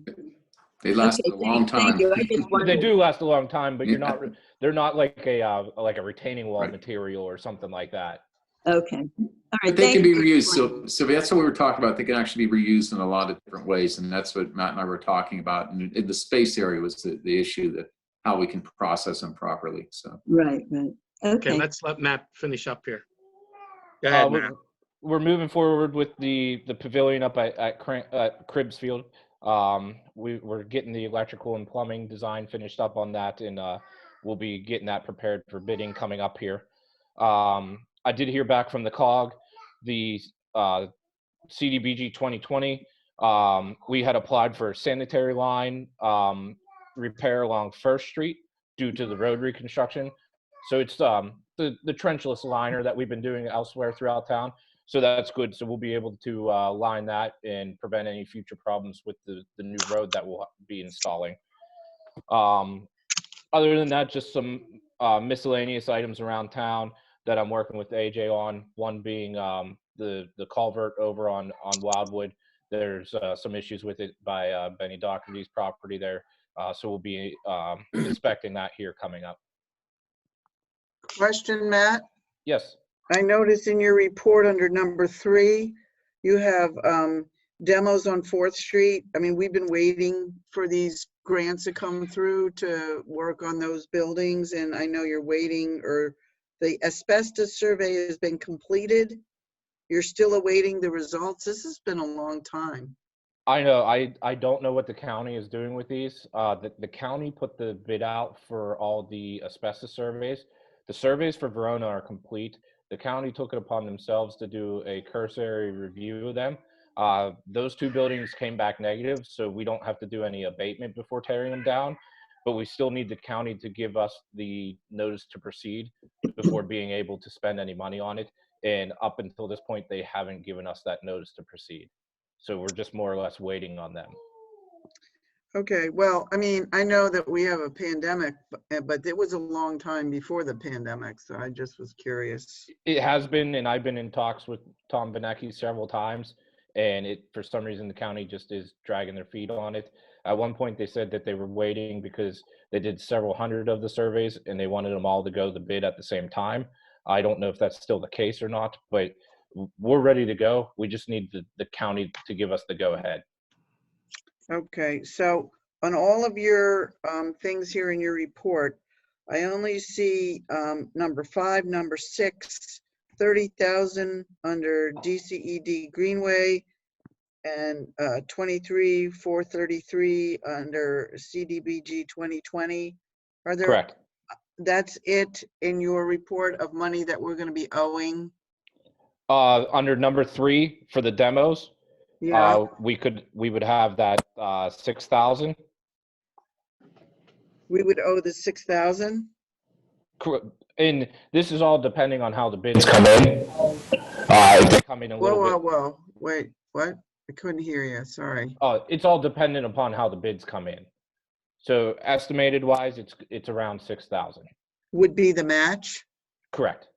They last a long time. Thank you. I just wondered. They do last a long time, but Yeah. they're not like a retaining wall material or something like that. Okay. All right. But they can be reused. So that's what we were talking about. They can actually be reused in a lot of different ways. And that's what Matt and I were talking about. And in the space area was the issue, that how we can process them properly. So Right. Okay, let's let Matt finish up here. Go ahead, Matt. We're moving forward with the pavilion up at Cribs Field. We're getting the electrical and plumbing design finished up on that, and we'll be getting that prepared for bidding coming up here. I did hear back from the COG, the CDBG 2020. We had applied for a sanitary line repair along First Street due to the road reconstruction. So it's the trenchless liner that we've been doing elsewhere throughout town. So that's good. So we'll be able to line that and prevent any future problems with the new road that we'll be installing. Other than that, just some miscellaneous items around town that I'm working with AJ on. One being the culvert over on Wildwood. There's some issues with it by Benny Doherty's property there. So we'll be inspecting that here coming up. Question, Matt? Yes. I noticed in your report under number 3, you have demos on 4th Street. I mean, we've been waiting for these grants to come through to work on those buildings, and I know you're waiting, or the asbestos survey has been completed. You're still awaiting the results. This has been a long time. I know. I don't know what the county is doing with these. The county put the bid out for all the asbestos surveys. The surveys for Verona are complete. The county took it upon themselves to do a cursory review of them. Those 2 buildings came back negative, so we don't have to do any abatement before tearing them down, but we still need the county to give us the notice to proceed before being able to spend any money on it. And up until this point, they haven't given us that notice to proceed. So we're just more or less waiting on them. Okay, well, I mean, I know that we have a pandemic, but it was a long time before the pandemic, so I just was curious. It has been, and I've been in talks with Tom Benecki several times, and for some reason the county just is dragging their feet on it. At one point they said that they were waiting because they did several hundred of the surveys and they wanted them all to go the bid at the same time. I don't know if that's still the case or not, but we're ready to go. We just need the county to give us the go ahead. Okay, so on all of your things here in your report, I only see number 5, number 6, 30,000 under DCED Greenway, and 23,433 under CDBG 2020. Are there? Correct. That's it in your report of money that we're going to be owing? Under number 3 for the demos. Yeah. We would have that 6,000. We would owe the 6,000? And this is all depending on how the bids come in. If they come in a little bit. Whoa. Wait, what? I couldn't hear you. Sorry. It's all dependent upon how the bids come in. So estimated wise, it's around 6,000. Would be the match? Correct.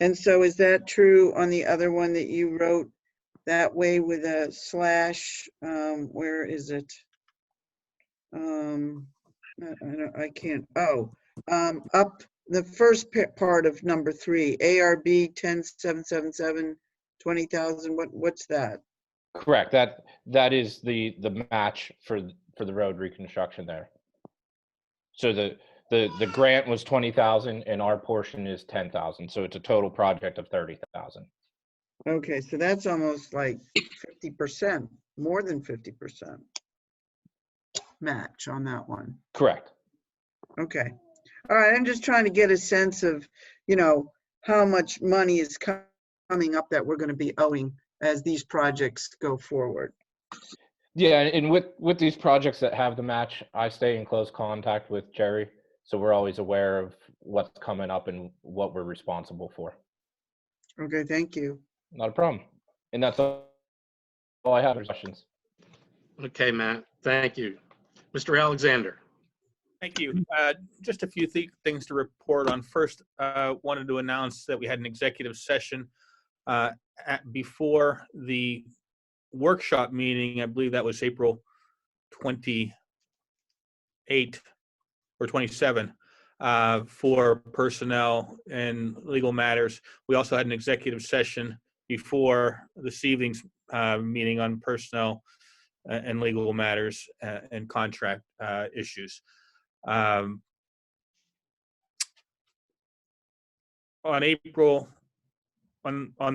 And so is that true on the other one that you wrote that way with a slash? Where is it? I can't. Up the first part of number 3, ARB 10777 20,000, what's that? Correct. That is the match for the road reconstruction there. So the grant was 20,000 and our portion is 10,000. So it's a total project of 30,000. Okay, so that's almost like 50%, more than 50% match on that one. Correct. Okay. All right, I'm just trying to get a sense of, how much money is coming up that we're going to be owing as these projects go forward. Yeah, and with these projects that have the match, I stay in close contact with Jerry, so we're always aware of what's coming up and what we're responsible for. Okay, thank you. Not a problem. And that's all I have for questions. Okay, Matt, thank you. Mr. Alexander. Thank you. Just a few things to report on. First, wanted to announce that we had an executive session before the workshop meeting. I believe that was April 28 or 27 for personnel and legal matters. We also had an executive session before this evening's meeting on personnel and legal matters and contract issues. On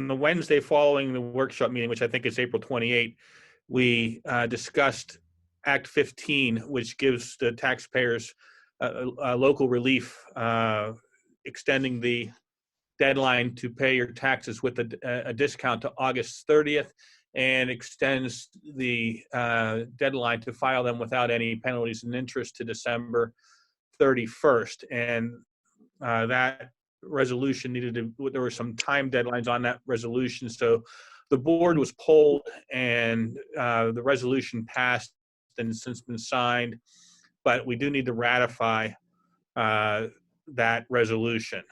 the Wednesday following the workshop meeting, which I think is April 28, we discussed Act 15, which gives the taxpayers local relief, extending the deadline to pay your taxes with a discount to August 30th, and extends the deadline to file them without any penalties and interest to December 31st. And that resolution there were some time deadlines on that resolution. So the board was polled and the resolution passed and since been signed, but we do need to ratify that resolution.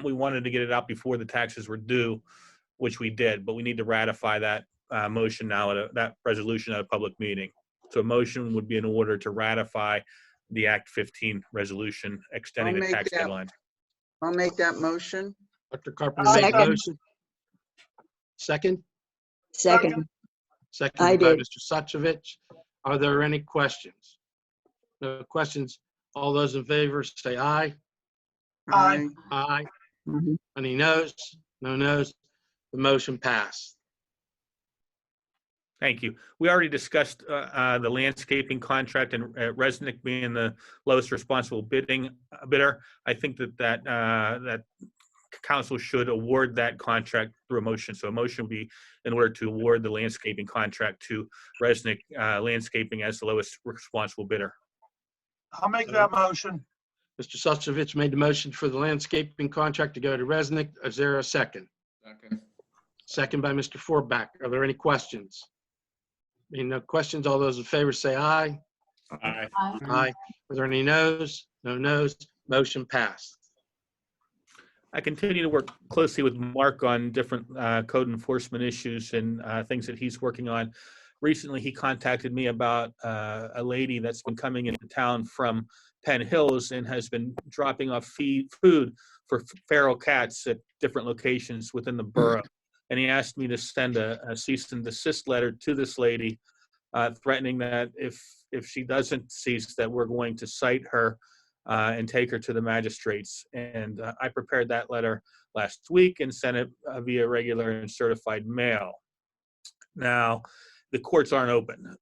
We wanted to get it out before the taxes were due, which we did, but we need to ratify that motion now that resolution at a public meeting. So a motion would be in order to ratify the Act 15 resolution extending the tax deadline. I'll make that motion. Dr. Carpenter made the motion. Second? Second. Second by Mr. Suchovich. Are there any questions? No questions. All those in favor say aye. Aye. Aye. Any noes? No noes. The motion passed. Thank you. We already discussed the landscaping contract and Resnick being the lowest responsible bidder. I think that council should award that contract through a motion. So a motion would be in order to award the landscaping contract to Resnick Landscaping as the lowest responsible bidder. I'll make that motion. Mr. Suchovich made the motion for the landscaping contract to go to Resnick. Is there a second? Second. Second by Mr. Forback. Are there any questions? Being no questions, all those in favor say aye. Aye. Aye. Are there any noes? No noes. Motion passed. I continue to work closely with Mark on different code enforcement issues and things that he's working on. Recently, he contacted me about a lady that's been coming into town from Penn Hills and has been dropping off food for feral cats at different locations within the borough. And he asked me to send a cease and desist letter to this lady, threatening that if she doesn't cease, that we're going to cite her and take her to the magistrates. And I prepared that letter last week and sent it via regular and certified mail. Now, the courts aren't open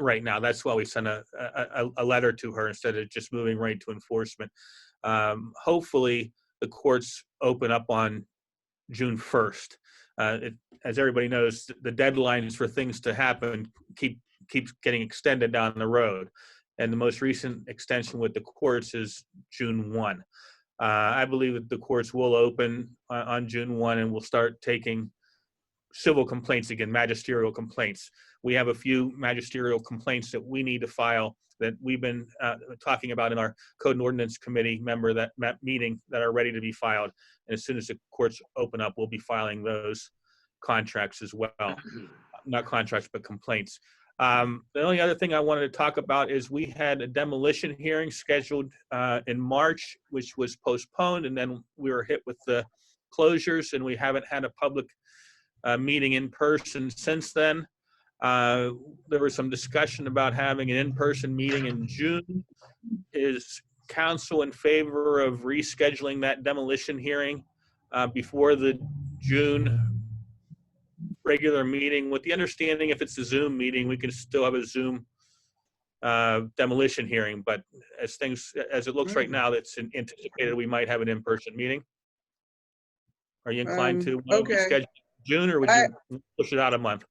right now. That's why we sent a letter to her instead of just moving right to enforcement. Hopefully, the courts open up on June 1st. As everybody knows, the deadlines for things to happen keeps getting extended down the road. And the most recent extension with the courts is June 1. I believe that the courts will open on June 1 and will start taking civil complaints again, magisterial complaints. We have a few magisterial complaints that we need to file that we've been talking about in our Code and Ordinance Committee meeting that are ready to be filed. And as soon as the courts open up, we'll be filing those contracts as well. Not contracts, but complaints. The only other thing I wanted to talk about is we had a demolition hearing scheduled in March, which was postponed, and then we were hit with the closures, and we haven't had a public meeting in person since then. There was some discussion about having an in-person meeting in June. Is council in favor of rescheduling that demolition hearing before the June regular meeting, with the understanding if it's a Zoom meeting, we can still have a Zoom demolition hearing, but as it looks right now, that's anticipated we might have an in-person meeting. Are you inclined to Okay. reschedule June, or would you push it out a month?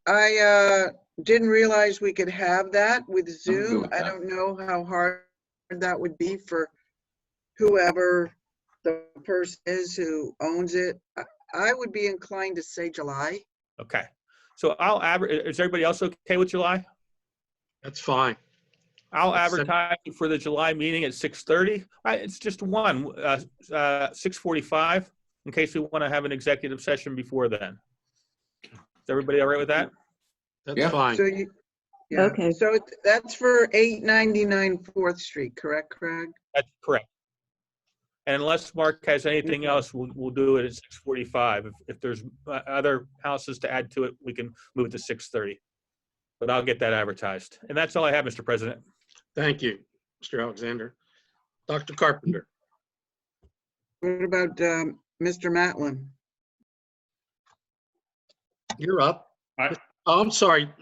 I didn't realize we could have that with I'm good Zoom. with I that. don't know how hard that would be for whoever the person is who owns it. I would be inclined to say July. Okay, so I'll is everybody else okay with July? That's fine. I'll That's advertise for the July meeting at 6:30. It's just 6:45, in case we want to have an executive session before then. Is everybody all right with that? That's fine. So yeah. Okay. So that's for 899 4th Street, correct, Craig? That's correct. And unless Mark has anything else, we'll do it at 6:45. If there's other houses to add to it, we can move it to 6:30. But I'll get that advertised. And that's all I have, Mr. President. Thank you, Mr. Alexander. Dr. Carpenter. What about Mr. Matlin? You're up. Oh, I'm sorry,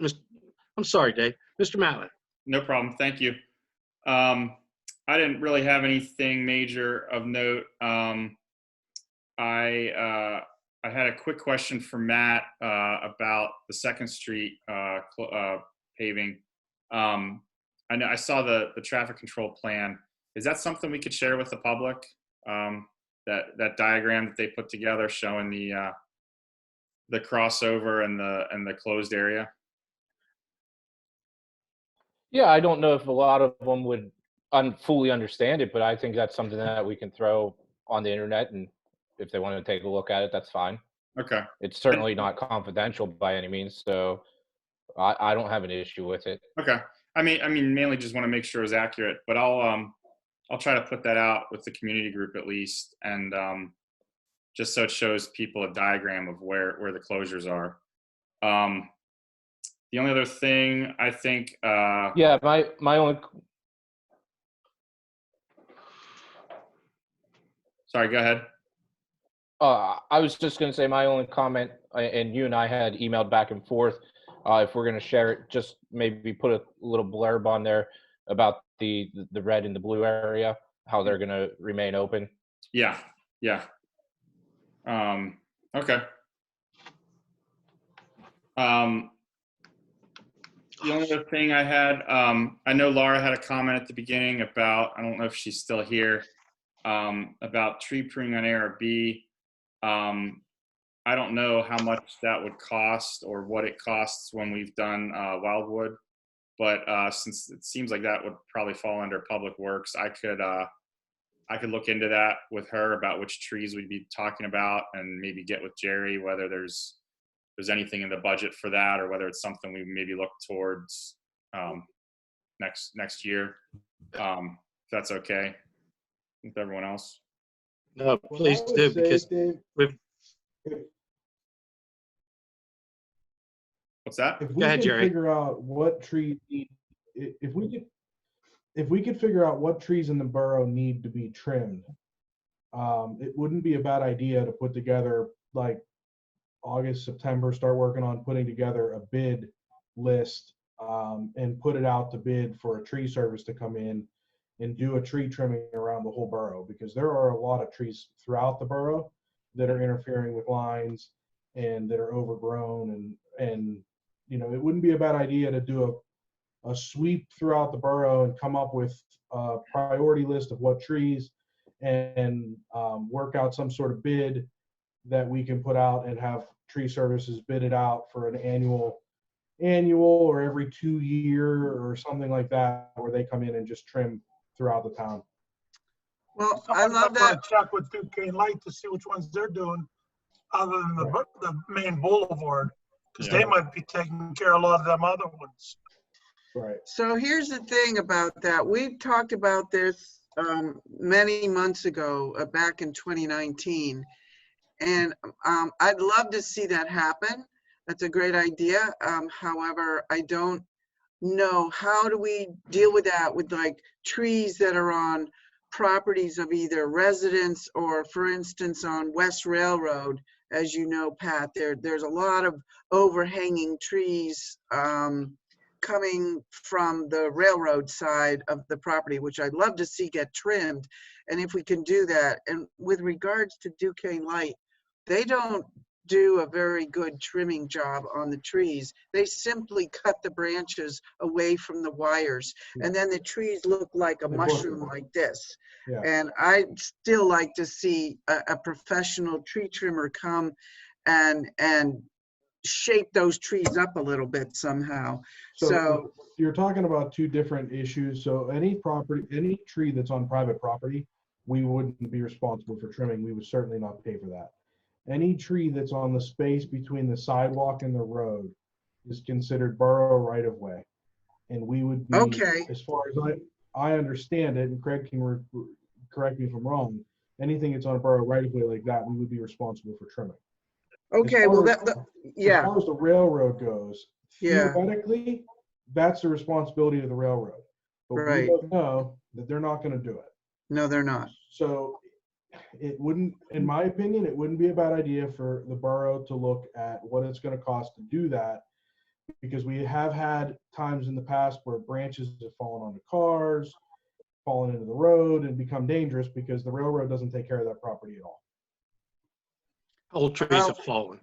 I'm sorry, Dave. Mr. Matlin. No problem. Thank you. I didn't really have anything major of note. I had a quick question for Matt about the 2nd Street paving. I know I saw the traffic control plan. Is that something we could share with the public? That diagram that they put together showing the crossover and the closed area. Yeah, I don't know if a lot of them would fully understand it, but I think that's something that we can throw on the internet, and if they want to take a look at it, that's fine. Okay. It's certainly not confidential by any means, so I don't have an issue with it. Okay. I mean, mainly just want to make sure it's accurate, but I'll try to put that out with the community group at least, and just so it shows people a diagram of where the closures are. The only other thing I think. Yeah, my only. Sorry, go ahead. I was just going to say my only comment, and you and I had emailed back and forth. If we're going to share it, just maybe put a little blurb on there about the red and the blue area, how they're going to remain open. Yeah. Okay. The only other thing I had, I know Laura had a comment at the beginning about, I don't know if she's still here, about tree pruning on ARB. I don't know how much that would cost or what it costs when we've done Wildwood, but since it seems like that would probably fall under Public Works, I could look into that with her about which trees we'd be talking about, and maybe get with Jerry whether there's anything in the budget for that, or whether it's something we maybe look towards next year. If that's okay with everyone else. No, please do, because we've. What's that? If we could figure out what trees need, if we could figure out what trees in the borough need to be trimmed, it wouldn't be a bad idea to put together, like, August, September, start working on putting together a bid list and put it out to bid for a tree service to come in and do a tree trimming around the whole borough, because there are a lot of trees throughout the borough that are interfering with lines and that are overgrown, and you know, it wouldn't be a bad idea to do a sweep throughout the borough and come up with a priority list of what trees, and work out some sort of bid that we can put out and have tree services bid it out for an annual or every 2 year or something like that, where they come in and just trim throughout the town. Well, I love that. Check with Duke and Light to see which ones they're doing, other than the main boulevard, because they might be taking care of a lot of them other ones. Right. So here's the thing about that. We talked about this many months ago, back in 2019. And I'd love to see that happen. That's a great idea. However, I don't know, how do we deal with that with like trees that are on properties of either residents or, for instance, on West Railroad, as you know, Pat, there's a lot of overhanging trees coming from the railroad side of the property, which I'd love to see get trimmed. And if we can do that, and with regards to Duquesne Light, they don't do a very good trimming job on the trees. They simply cut the branches away from the wires, and then the trees look like a mushroom like this. Yeah. And I'd still like to see a professional tree trimmer come and shape those trees up a little bit somehow. So you're talking about two different issues. So any tree that's on private property, we wouldn't be responsible for trimming. We would certainly not pay for that. Any tree that's on the space between the sidewalk and the road is considered borough right of way. And we would be, as far as I understand it, and Craig can correct me if I'm wrong, anything that's on a borough right of way like that, we would be responsible for trimming. Okay, well, as far as the railroad goes, theoretically, that's the responsibility of the railroad. But we both know that they're not going to do it. No, they're not. So it wouldn't, in my opinion, it wouldn't be a bad idea for the borough to look at what it's going to cost to do that, because we have had times in the past where branches have fallen onto cars, fallen into the road, and become dangerous because the railroad doesn't take care of that property at all. Whole trees have fallen.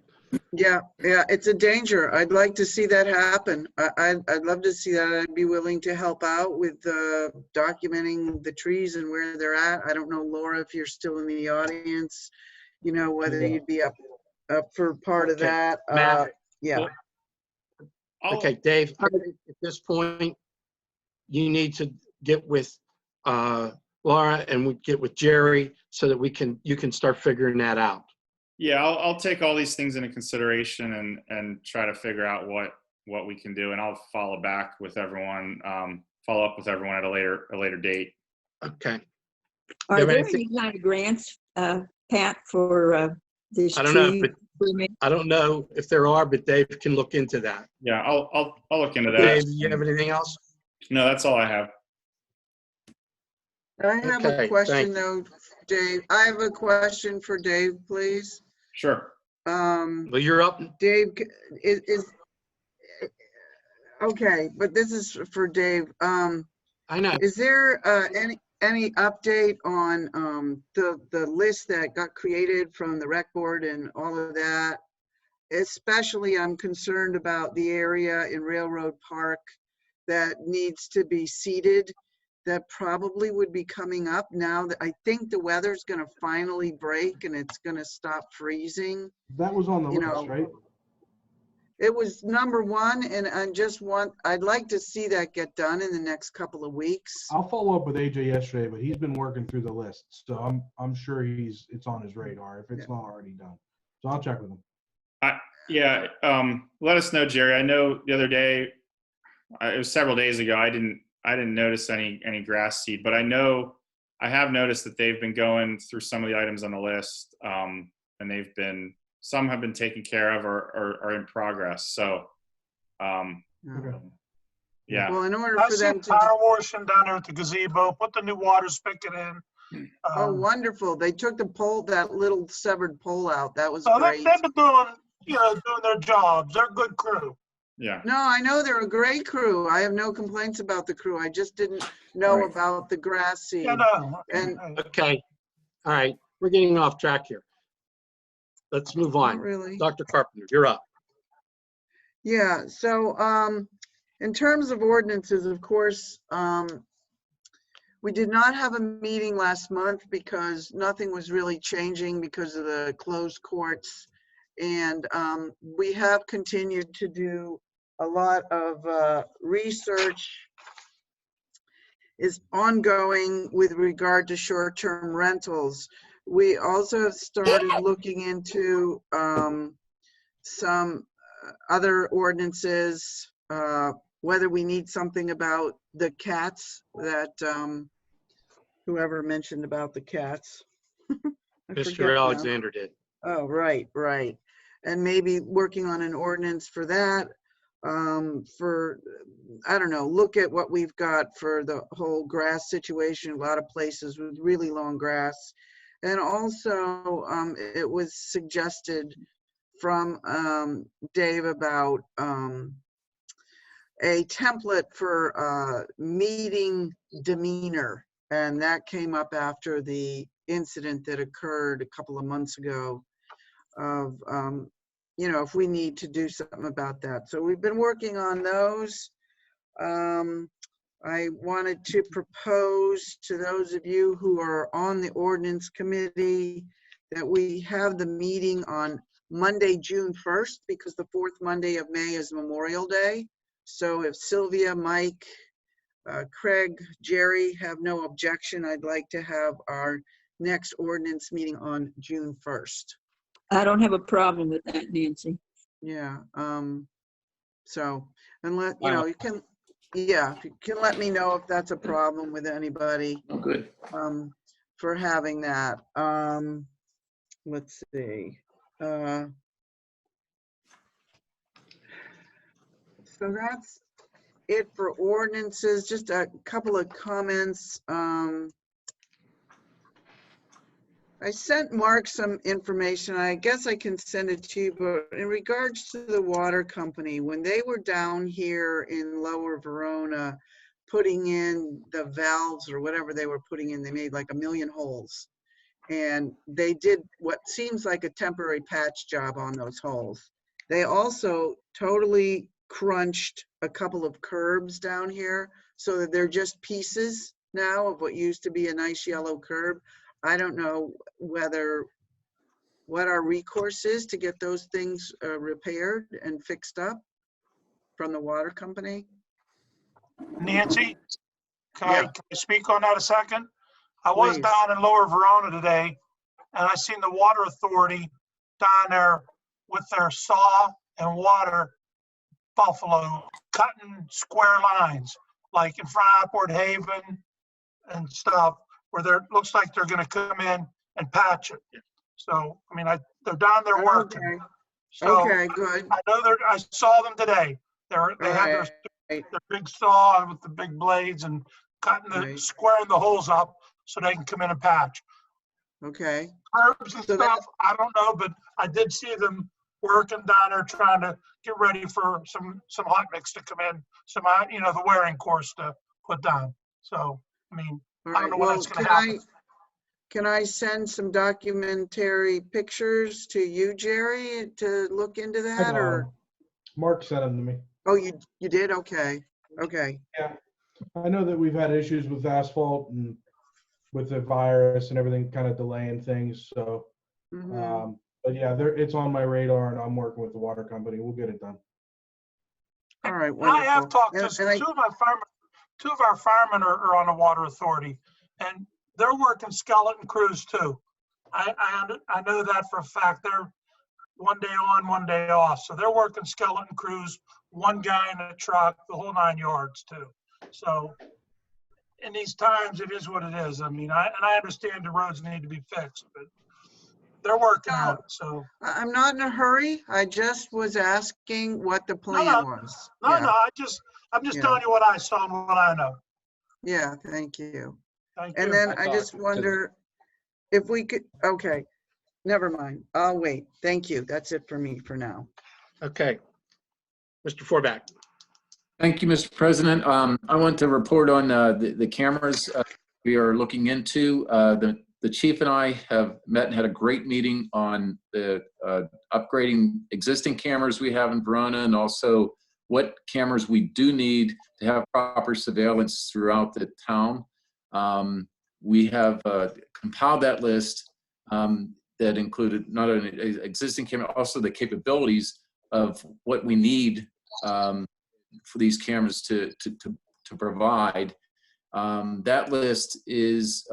Yeah, it's a danger. I'd like to see that happen. I'd love to see that. I'd be willing to help out with documenting the trees and where they're at. I don't know, Laura, if you're still in the audience, you know, whether you'd be up for part of that. Matt, yeah. Okay, Dave, I think at this point, you need to get with Laura and we get with Jerry so that you can start figuring that out. Yeah, I'll take all these things into consideration and try to figure out what we can do, and I'll follow back with everyone, follow up with everyone at a later date. Okay. Are there any kind of grants, Pat, for this? I don't know. I don't know if there are, but Dave can look into that. Yeah, I'll look into that. Dave, do you have anything else? No, that's all I have. I have a question though, Dave. I have a question for Dave, please. Sure. Well, you're up. Dave, is okay, but this is for Dave. I know. Is there any update on the list that got created from the rec board and all of that? Especially, I'm concerned about the area in Railroad Park that needs to be seeded. That probably would be coming up now that I think the weather's going to finally break and it's going to stop freezing. That was on the list, right? It was number one, and I'd like to see that get done in the next couple of weeks. I'll follow up with AJ yesterday, but he's been working through the list, so I'm sure it's on his radar if it's not already done. So I'll check with him. Let us know, Jerry. I know the other day, it was several days ago, I didn't notice any grass seed, but I have noticed that they've been going through some of the items on the list, and some have been taken care of or are in progress. So, yeah. Well, in order I for them to power washing down there at the gazebo, put the new water spigot in. Oh, wonderful! They took that little severed pole out. That was great. They've been doing their jobs. They're a good crew. Yeah. No, I know they're a great crew. I have no complaints about the crew. I just didn't know about the grass seed. Okay. All right. We're getting off track here. Let's move on. Really? Dr. Carpenter, you're up. Yeah. So in terms of ordinances, of course, we did not have a meeting last month because nothing was really changing because of the closed courts. And we have continued to do a lot of research is ongoing with regard to short-term rentals. We also have started looking into some other ordinances, whether we need something about the cats that whoever mentioned about the cats. Mr. Alexander did. Oh, right, right. And maybe working on an ordinance for that, for, I don't know, look at what we've got for the whole grass situation, a lot of places with really long grass. And also, it was suggested from Dave about a template for meeting demeanor. And that came up after the incident that occurred a couple of months ago of, you know, if we need to do something about that. So we've been working on those. I wanted to propose to those of you who are on the ordinance committee that we have the meeting on Monday, June 1st, because the fourth Monday of May is Memorial Day. So if Sylvia, Mike, Craig, Jerry have no objection, I'd like to have our next ordinance meeting on June 1st. I don't have a problem with that, Nancy. Yeah, so, and let, you know, you can, yeah, you can let me know if that's a problem with anybody. Oh, good. For having that. Let's see. So that's it for ordinances. Just a couple of comments. I sent Mark some information. I guess I can send it to you, but in regards to the water company, when they were down here in Lower Verona, putting in the valves or whatever they were putting in, they made like 1 million holes. And they did what seems like a temporary patch job on those holes. They also totally crunched a couple of curbs down here so that they're just pieces now of what used to be a nice yellow curb. I don't know what our recourse is to get those things repaired and fixed up from the water company. Nancy, can Yeah. I speak on that a second? I was Please. down in Lower Verona today, and I seen the water authority down there with their saw and water buffalo cutting square lines, like in front of Upward Haven and stuff, where there looks like they're gonna come in and patch it. So, I mean, they're down there working. Okay. So Okay, good. I know I saw them today. They had their big saw with the big blades and cutting squaring the holes up so they can come in and patch. Okay. Curbs and stuff, I don't know, but I did see them working down there trying to get ready for some hot mix to come in, you know, the wearing course to put down. So, I mean, I don't know when that's gonna happen. Can I send some documentary pictures to you, Jerry, to look into that, or? Mark sent them to me. Oh, you did? Okay. Okay. Yeah. I know that we've had issues with asphalt and with the virus and everything kind of delaying things. So, but yeah, it's on my radar and I'm working with the water company. We'll get it done. All right. I have talked to two of our firemen are on the water authority, and they're working skeleton crews too. I know that for a fact. They're one day on, one day off. So they're working skeleton crews, one guy in a truck, the whole 9 yards too. So in these times, it is what it is. I mean, I understand the roads need to be fixed, but they're working on it. So I'm not in a hurry. I just was asking what the plan was. No, I'm just telling you what I saw and what I know. Yeah, thank you. Thank and you. then I just wonder if we could, okay, never mind. I'll wait. Thank you. That's it for me for now. Okay. Mr. Forback. Thank you, Mr. President. I want to report on the cameras we are looking into. The chief and I have met and had a great meeting on the upgrading existing cameras we have in Verona, and also what cameras we do need to have proper surveillance throughout the town. We have compiled that list that included not only existing camera, also the capabilities of what we need for these cameras to provide. That list is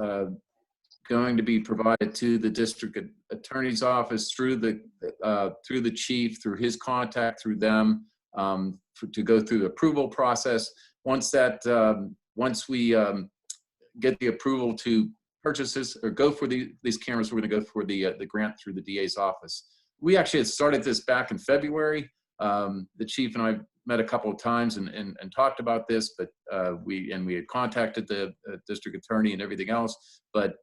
going to be provided to the district attorney's office through the chief, through his contact, through them, to go through the approval process. Once we get the approval to purchases or go for these cameras, we're going to go for the grant through the DA's office. We actually had started this back in February. The chief and I met a couple of times and talked about this, but we had contacted the district attorney and everything else. But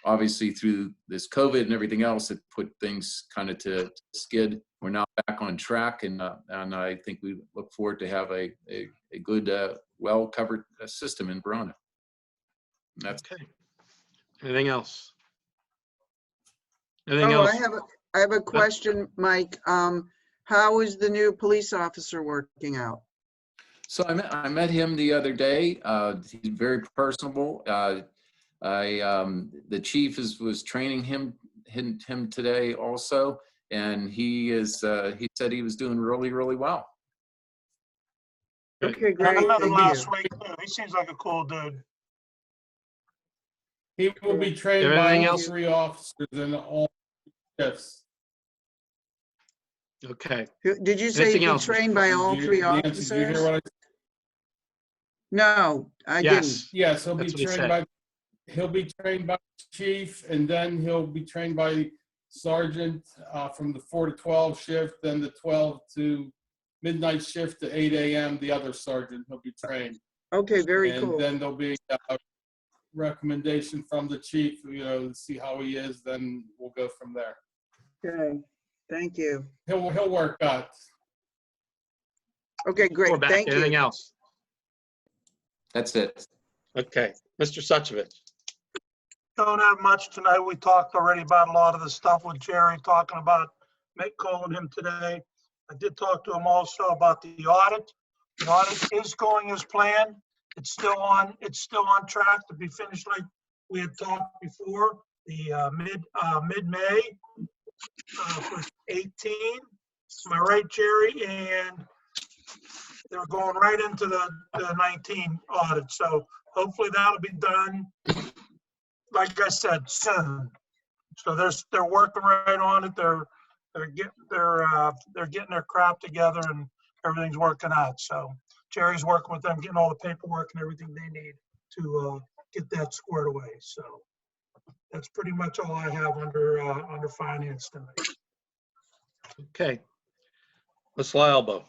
obviously through this COVID and everything else, it put things kind of to skid. We're now back on track, and I think we look forward to have a good, well-covered system in Verona. And that's okay. Anything else? Anything Oh, else? I have a question, Mike. How is the new police officer working out? So I met him the other day. He's very personable. The chief was training him today also, and he said he was doing really, really well. Okay, great. I met him Thank last you. week too. He seems like a cool dude. He will be trained by Anything all else? 3 officers in all shifts. Okay. Did you say Anything he'd be else? trained by all 3 Nancy, officers? did you hear what I said? No, I didn't. Yes. Yes, he'll be That's what he trained said. by the chief, and then he'll be trained by sergeant from the 4 to 12 shift, then the 12 to midnight shift to 8 a.m. The other sergeant will be trained. Okay, very And cool. then there'll be a recommendation from the chief, to see how he is. Then we'll go from there. Okay, thank you. He'll work out. Okay, great. We're back. Thank Anything you. else? That's it. Okay. Mr. Suchovich. Don't have much tonight. We talked already about a lot of the stuff with Jerry talking about calling him today. I did talk to him also about the audit. The audit is going as planned. It's still on track to be finished like we had talked before. The mid-May for 18. Am I right, Jerry? And they're going right into the 19 audit. So hopefully that'll be done, like I said, soon. So they're working right on it. They're getting their crap together, and everything's working out. So Jerry's working with them, getting all the paperwork and everything they need to get that squared away. So that's pretty much all I have under finance tonight. Okay. Ms. Lyalbo.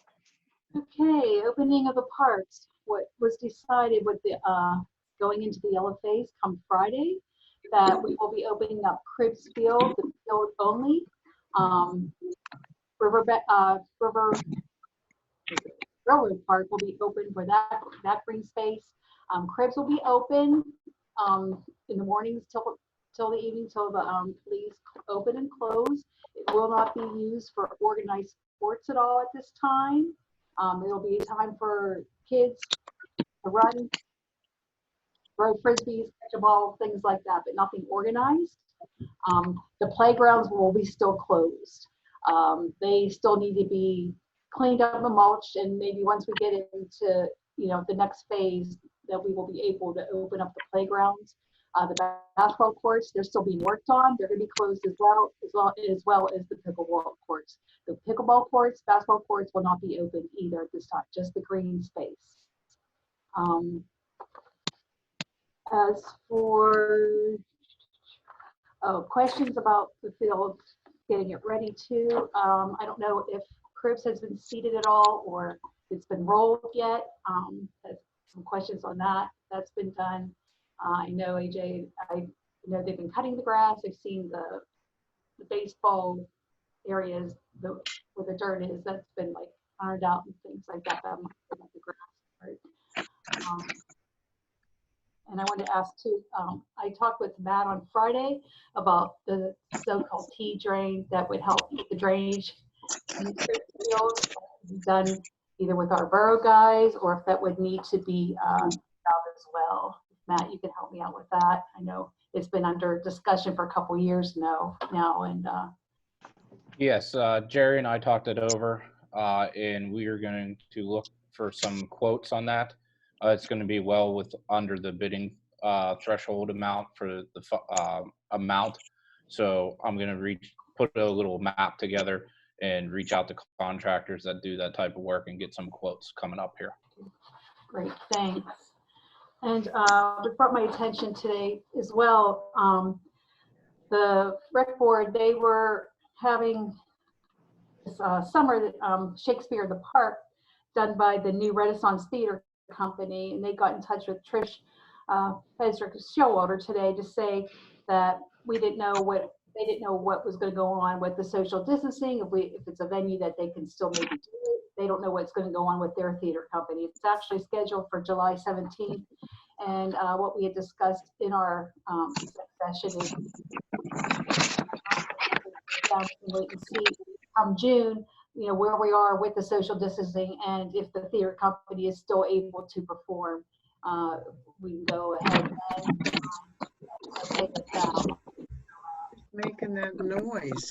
Okay, opening of the parks. What was decided with the going into the yellow phase come Friday, that we will be opening up Cribs Field, the field only. Railroad Park will be open for that green space. Cribs will be open in the mornings till the evening, till the police open and close. It will not be used for organized sports at all at this time. There will be a time for kids to run, throw frisbees, catch a ball, things like that, but nothing organized. The playgrounds will be still closed. They still need to be cleaned up and mulched, and maybe once we get into the next phase, that we will be able to open up the playgrounds. The basketball courts, they're still being worked on. They're going to be closed as well as the pickleball courts. The pickleball courts, basketball courts will not be open either at this time, just the green space. As for questions about the field, getting it ready too, I don't know if Cribs has been seeded at all or it's been rolled yet. Some questions on that. That's been done. I know AJ, I know they've been cutting the grass. I've seen the baseball areas where the dirt is. That's been like ironed out and things like that. That might be the grass part. And I wanted to ask too, I talked with Matt on Friday about the so-called T drain that would help with the drainage in the field. Done either with our borough guys or if that would need to be out as well. Matt, you can help me out with that. I know it's been under discussion for a couple years now, and Yes, Jerry and I talked it over, and we are going to look for some quotes on that. It's going to be well under the bidding threshold amount for the amount. So I'm going to put a little map together and reach out to contractors that do that type of work and get some quotes coming up here. great, thanks. And it brought my attention today as well. The rec board, they were having this summer Shakespeare in the Park done by the New Renaissance Theater Company, and they got in touch with Trish Frederick Showalter today to say that they didn't know what was going to go on with the social distancing. If it's a venue that they can still maybe do it, they don't know what's going to go on with their theater company. It's actually scheduled for July 17th, and what we had discussed in our session is wait and see from June, where we are with the social distancing, and if the theater company is still able to perform, we can go ahead and take it down. Making that noise.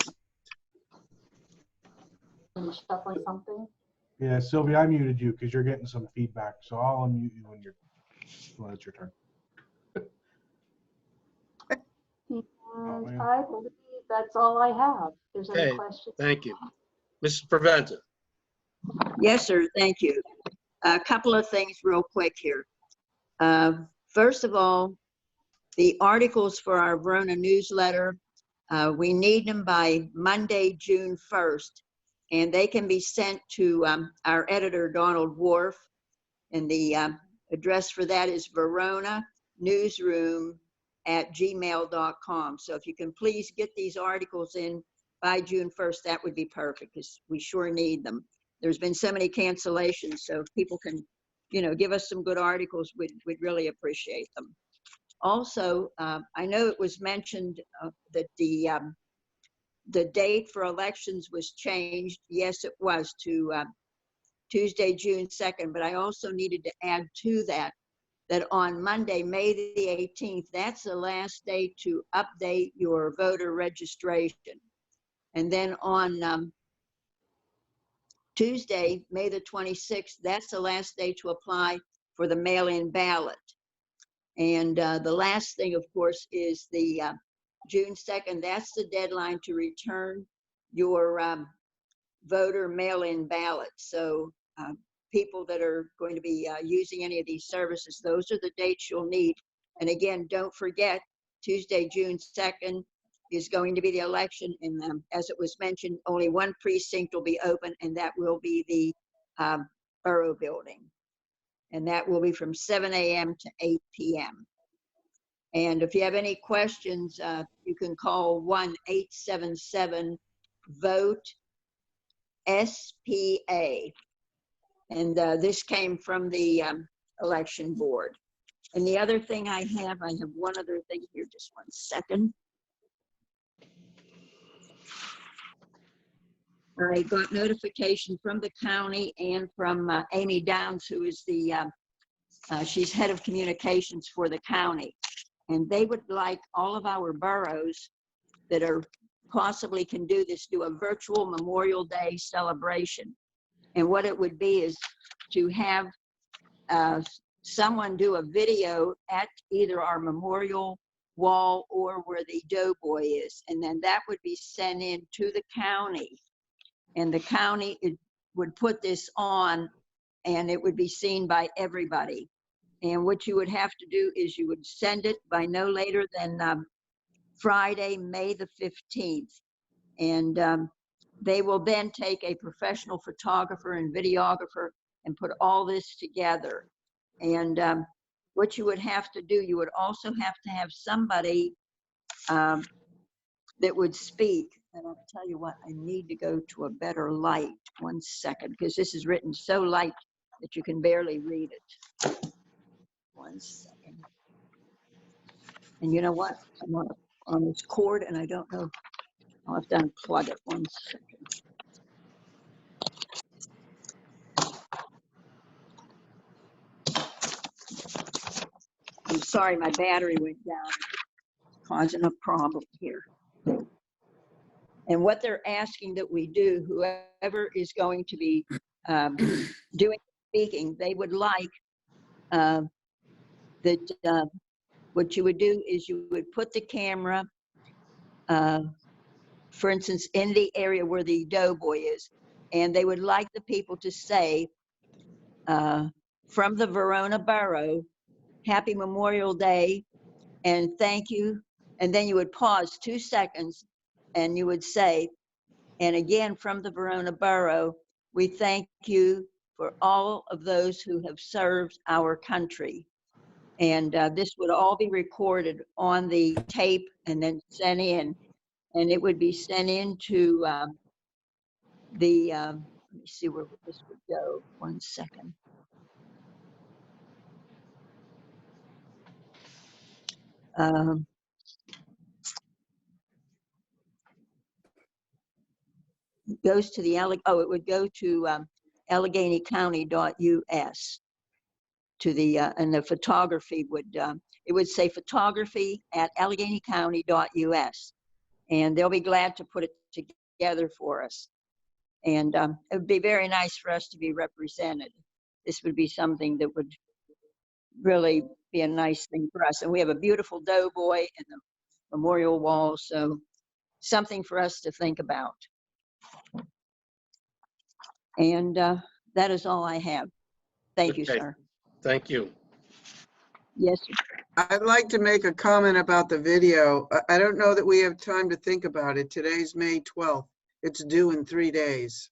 Shuffling something. Yeah, Sylvia, I muted you because you're getting some feedback, so I'll unmute you when it's your turn. And I believe that's all I have. If there's any Okay, questions. thank you. Mrs. Preventer. Yes, sir. Thank you. A couple of things real quick here. First of all, the articles for our Verona newsletter, we need them by Monday, June 1st, and they can be sent to our editor, Donald Worf, and the address for that is veronanewsroom@gmail.com. So if you can please get these articles in by June 1st, that would be perfect, because we sure need them. There's been so many cancellations, so if people can, give us some good articles, we'd really appreciate them. Also, I know it was mentioned that the date for elections was changed. Yes, it was to Tuesday, June 2nd, but I also needed to add to that on Monday, May the 18th, that's the last day to update your voter registration. And then on Tuesday, May the 26th, that's the last day to apply for the mail-in ballot. And the last thing, of course, is the June 2nd, that's the deadline to return your voter mail-in ballot. So people that are going to be using any of these services, those are the dates you'll need. And again, don't forget, Tuesday, June 2nd is going to be the election. And as it was mentioned, only one precinct will be open, and that will be the Borough Building. And that will be from 7 a.m. to 8 p.m. And if you have any questions, you can call 1-877-VOTE-SPA. And this came from the election board. And the other thing I have one other thing here, just one second. I got notification from the county and from Amy Downs, who is the, she's head of communications for the county. And they would like all of our boroughs that are possibly can do this, do a virtual Memorial Day celebration. And what it would be is to have someone do a video at either our memorial wall or where the doughboy is. And then that would be sent in to the county. And the county would put this on, and it would be seen by everybody. And what you would have to do is you would send it by no later than Friday, May the 15th. And they will then take a professional photographer and videographer and put all this together. And what you would have to do, you would also have to have somebody that would speak. And I'll tell you what, I need to go to a better light. 1 second, because this is written so light that you can barely read it. 1 second. And you know what? I'm on this cord and I don't know. I'll have to unplug it. 1 second. I'm sorry, my battery went down. It's causing a problem here. And what they're asking that we do, whoever is going to be doing speaking, they would like that what you would do is you would put the camera, for instance, in the area where the doughboy is, and they would like the people to say, from the Verona Borough, Happy Memorial Day, and thank you. And then you would pause 2 seconds and you would say, and again from the Verona Borough, we thank you for all of those who have served our country. And this would all be recorded on the tape and then sent in. And it would be sent into let me see where this would go. 1 second. Goes to the it would go to AlleghenyCounty.us to the and the photography would it would say photography at AlleghenyCounty.us, and they'll be glad to put it together for us. And it would be very nice for us to be represented. This would be something that would really be a nice thing for us. And we have a beautiful doughboy in the memorial wall, so something for us to think about. And that is all I have. Thank you, Okay. sir. Thank you. Yes, sir. I'd like to make a comment about the video. I don't know that we have time to think about it. Today's May 12th. It's due in 3 days.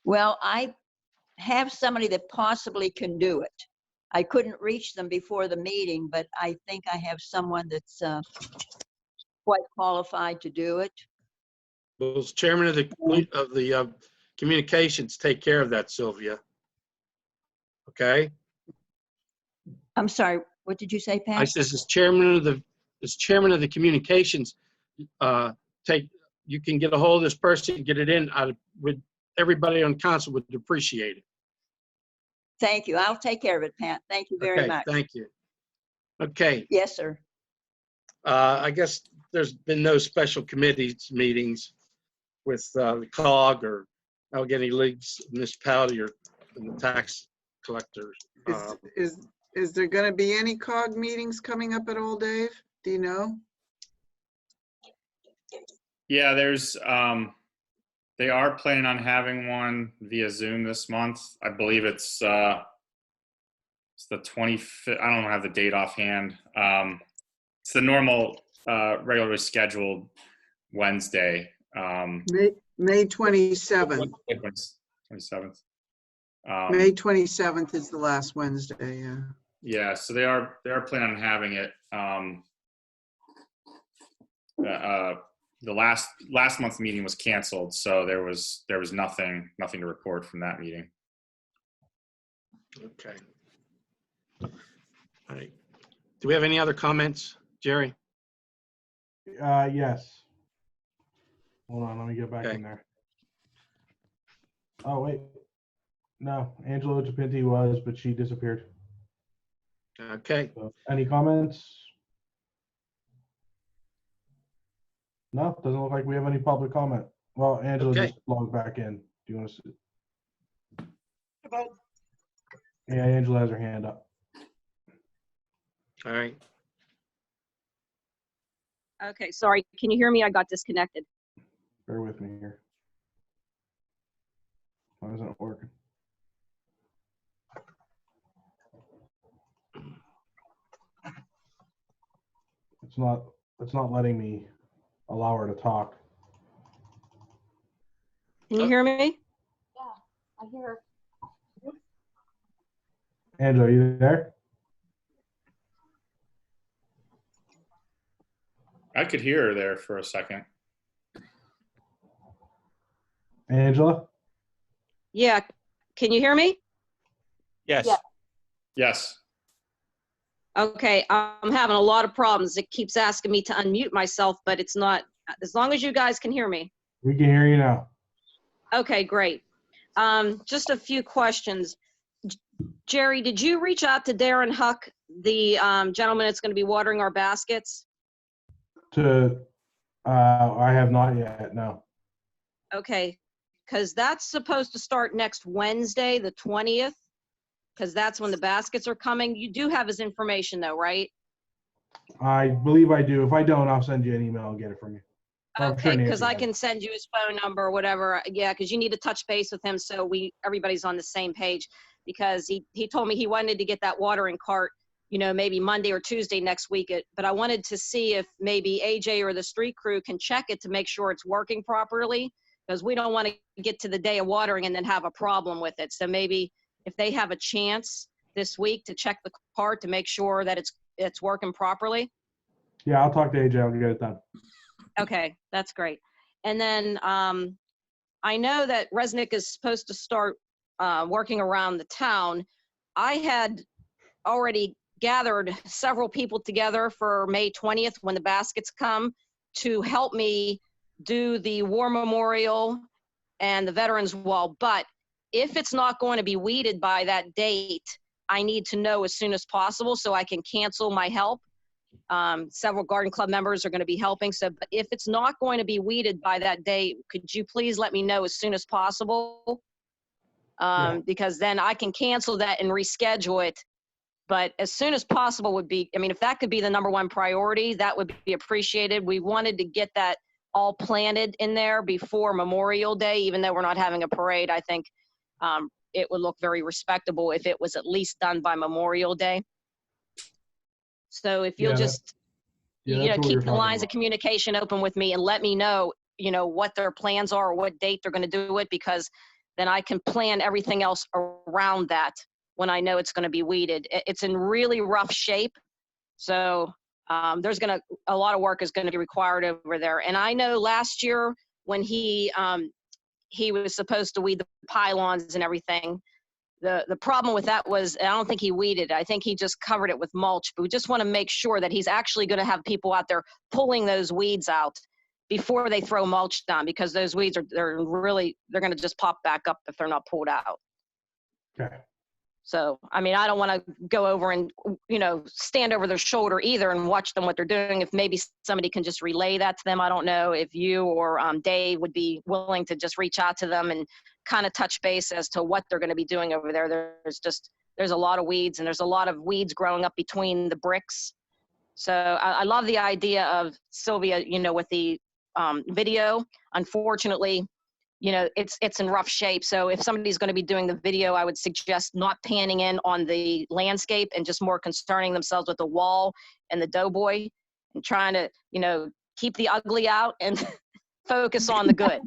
Well, I have somebody that possibly can do it. I couldn't reach them before the meeting, but I think I have someone that's quite qualified to do it. Well, as chairman of the communications, take care of that, Sylvia. Okay? I'm sorry, what did you say, Pat? I says, as chairman of the communications, you can get a hold of this person and get it in. Everybody on council would appreciate it. Thank you. I'll take care of it, Pat. Thank you very much. Thank you. Okay. Yes, sir. I guess there's been no special committees meetings with the COG or Allegheny League's municipality or the tax collectors. Is there going to be any COG meetings coming up at all, Dave? Do you know? Yeah, there's, they are planning on having one via Zoom this month. I believe it's the 25th. I don't have the date offhand. It's the normal, regularly scheduled Wednesday. May 27th. 27th. May 27th is the last Wednesday, yeah. Yeah, so they are planning on having it. The last month's meeting was canceled, so there was nothing to report from that meeting. Okay. All right. Do we have any other comments, Jerry? Yes. Hold on, let me get back in there. Oh, wait. No, Angela Chapinti was, but she disappeared. Okay. So, any comments? No, doesn't look like we have any public comment. Well, Angela just logged back in. Do you want to see? Yeah, Angela has her hand up. All right. Okay, sorry. Can you hear me? I got disconnected. Bear with me here. Why isn't it working? It's not letting me allow her to talk. Can you hear me? Yeah, I hear. Angela, are you there? I could hear her there for a second. Angela? Yeah. Can you hear me? Yes. Yeah. Yes. Okay, I'm having a lot of problems. It keeps asking me to unmute myself, but it's not, as long as you guys can hear me. We can hear you now. Okay, great. Just a few questions. Jerry, did you reach out to Darren Huck, the gentleman that's going to be watering our baskets? I have not yet, no. Okay, because that's supposed to start next Wednesday, the 20th, because that's when the baskets are coming. You do have his information though, right? I believe I do. If I don't, I'll send you an email and get it from you. Okay, because I can send you his phone number or whatever. Yeah, because you need to touch base with him so everybody's on the same page. Because he told me he wanted to get that watering cart, maybe Monday or Tuesday next week. But I wanted to see if maybe AJ or the street crew can check it to make sure it's working properly, because we don't want to get to the day of watering and then have a problem with it. So maybe if they have a chance this week to check the cart to make sure that it's working properly. Yeah, I'll talk to AJ. I'll get it done. Okay, that's great. And then I know that Resnick is supposed to start working around the town. I had already gathered several people together for May 20th when the baskets come to help me do the War Memorial and the Veterans Wall. But if it's not going to be weeded by that date, I need to know as soon as possible so I can cancel my help. Several garden club members are going to be helping. So but if it's not going to be weeded by that date, could you please let me know as soon as possible? Because then I can cancel that and reschedule it. But as soon as possible would be, I mean, if that could be the #1 priority, that would be appreciated. We wanted to get that all planted in there before Memorial Day, even though we're not having a parade. I think it would look very respectable if it was at least done by Memorial Day. So if you'll just, keep the lines of communication open with me and let me know, what their plans are or what date they're going to do it, because then I can plan everything else around that when I know it's going to be weeded. It's in really rough shape. So there's a lot of work is going to be required over there. And I know last year when he was supposed to weed the pylons and everything, the problem with that was I don't think he weeded it. I think he just covered it with mulch. But we just want to make sure that he's actually going to have people out there pulling those weeds out before they throw mulch down, because those weeds they're going to just pop back up if they're not pulled out. Okay. So, I mean, I don't want to go over and, stand over their shoulder either and watch them what they're doing. If maybe somebody can just relay that to them. I don't know if you or Dave would be willing to just reach out to them and kind of touch base as to what they're going to be doing over there. There's a lot of weeds, and there's a lot of weeds growing up between the bricks. So I love the idea of Sylvia, with the video. Unfortunately, it's in rough shape. So if somebody's going to be doing the video, I would suggest not panning in on the landscape and just more concerning themselves with the wall and the doughboy and trying to, keep the ugly out and focus on the good.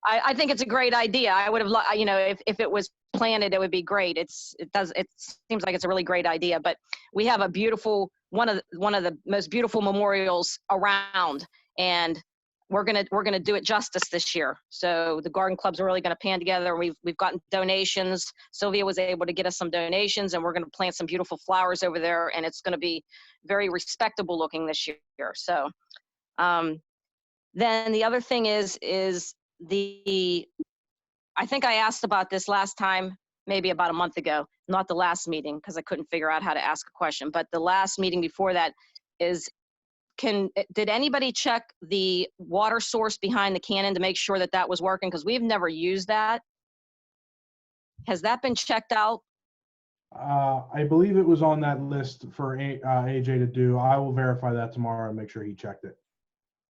I think it's a great idea. I would have, if it was planted, it would be great. It seems like it's a really great idea, but we have a beautiful, one of the most beautiful memorials around, and we're gonna do it justice this year. So the garden clubs are really gonna pan together. We've gotten donations. Sylvia was able to get us some donations, and we're gonna plant some beautiful flowers over there, and it's gonna be very respectable looking this year. So then the other thing is I think I asked about this last time, maybe about a month ago, not the last meeting because I couldn't figure out how to ask a question, but the last meeting before that is, did anybody check the water source behind the cannon to make sure that that was working? Because we've never used that. Has that been checked out? I believe it was on that list for AJ to do. I will verify that tomorrow and make sure he checked it.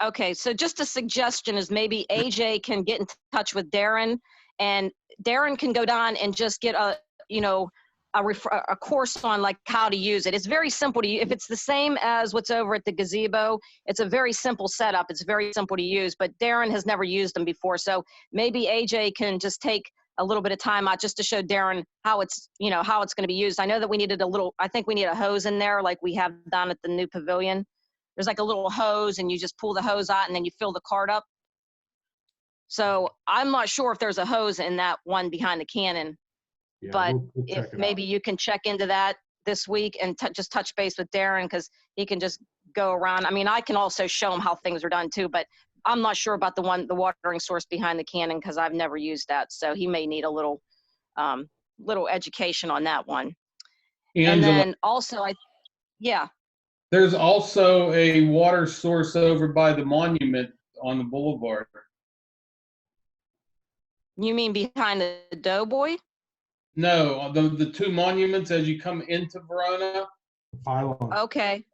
Okay, so just a suggestion is maybe AJ can get in touch with Darren, and Darren can go down and just get a course on like how to use it. It's very simple to use. If it's the same as what's over at the gazebo, it's a very simple setup. It's very simple to use, but Darren has never used them before. So maybe AJ can just take a little bit of time out just to show Darren how it's going to be used. I know that we needed I think we need a hose in there like we have down at the new pavilion. There's like a little hose, and you just pull the hose out and then you fill the cart up. So I'm not sure if there's a hose in that one behind the cannon, yeah, but we'll if maybe you can check into that this week and just touch base with Darren, because he can just go around. I mean, I can also show him how things are done too, but I'm not sure about the watering source behind the cannon because I've never used that. So he may need a little education on that one. And then also, yeah. There's also a water source over by the monument on the boulevard. You mean behind the Doughboy? No, the two monuments as you come into Verona. Pylon. Okay.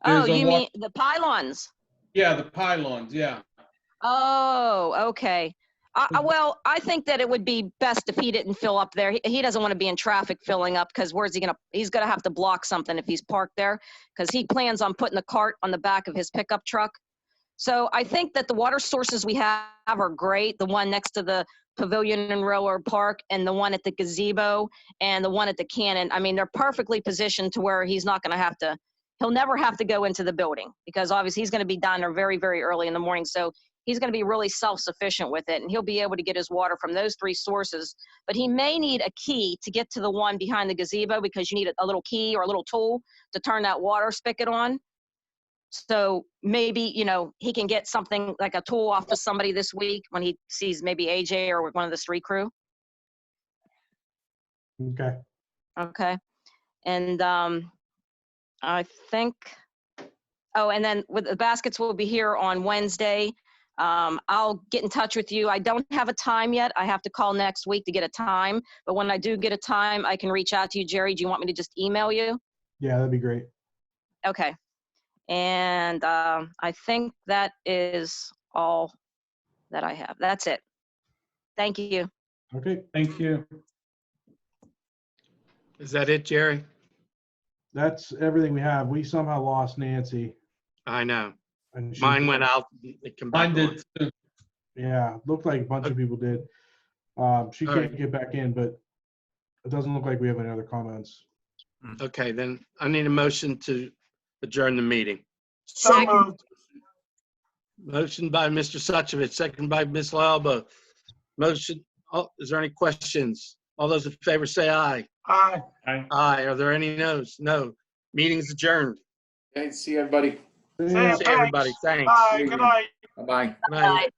There's you mean the pylons? Yeah, the pylons, yeah. Oh, okay. Well, I think that it would be best if he didn't fill up there. He doesn't want to be in traffic filling up because where's he gonna? He's gonna have to block something if he's parked there because he plans on putting the cart on the back of his pickup truck. So I think that the water sources we have are great. The one next to the Pavilion and Roller Park and the one at the gazebo and the one at the cannon. I mean, they're perfectly positioned to where he's not gonna have to. He'll never have to go into the building because obviously he's gonna be down there very, very early in the morning. So he's going to be really self-sufficient with it, and he'll be able to get his water from those 3 sources. But he may need a key to get to the one behind the gazebo because you need a little key or a little tool to turn that water spigot on. So maybe, you know, he can get something like a tool off of somebody this week when he sees maybe AJ or one of the street crew. Okay. Okay. And I think, oh, and then with the baskets will be here on Wednesday. I'll get in touch with you. I don't have a time yet. I have to call next week to get a time. But when I do get a time, I can reach out to you. Jerry, do you want me to just email you? Yeah, that'd be great. Okay. And I think that is all that I have. That's it. Thank you. Okay. Thank you. Is that it, Jerry? That's everything we have. We somehow lost Nancy. I know. And she- Mine went out. It came back Mine did too. Yeah, looked like a bunch of people did. She All can't right. get back in, but it doesn't look like we have any other comments. Okay, then I need a motion to adjourn the meeting. So moved. Motion by Mr. Suchovich, second by Ms. Alba. Motion, oh, is there any questions? All those in favor say aye. Aye. Aye. Are there any no's? No. Meeting's adjourned. Okay, see everybody. See ya, See everybody. thanks. Thanks. Bye, good night. Bye-bye. Good night.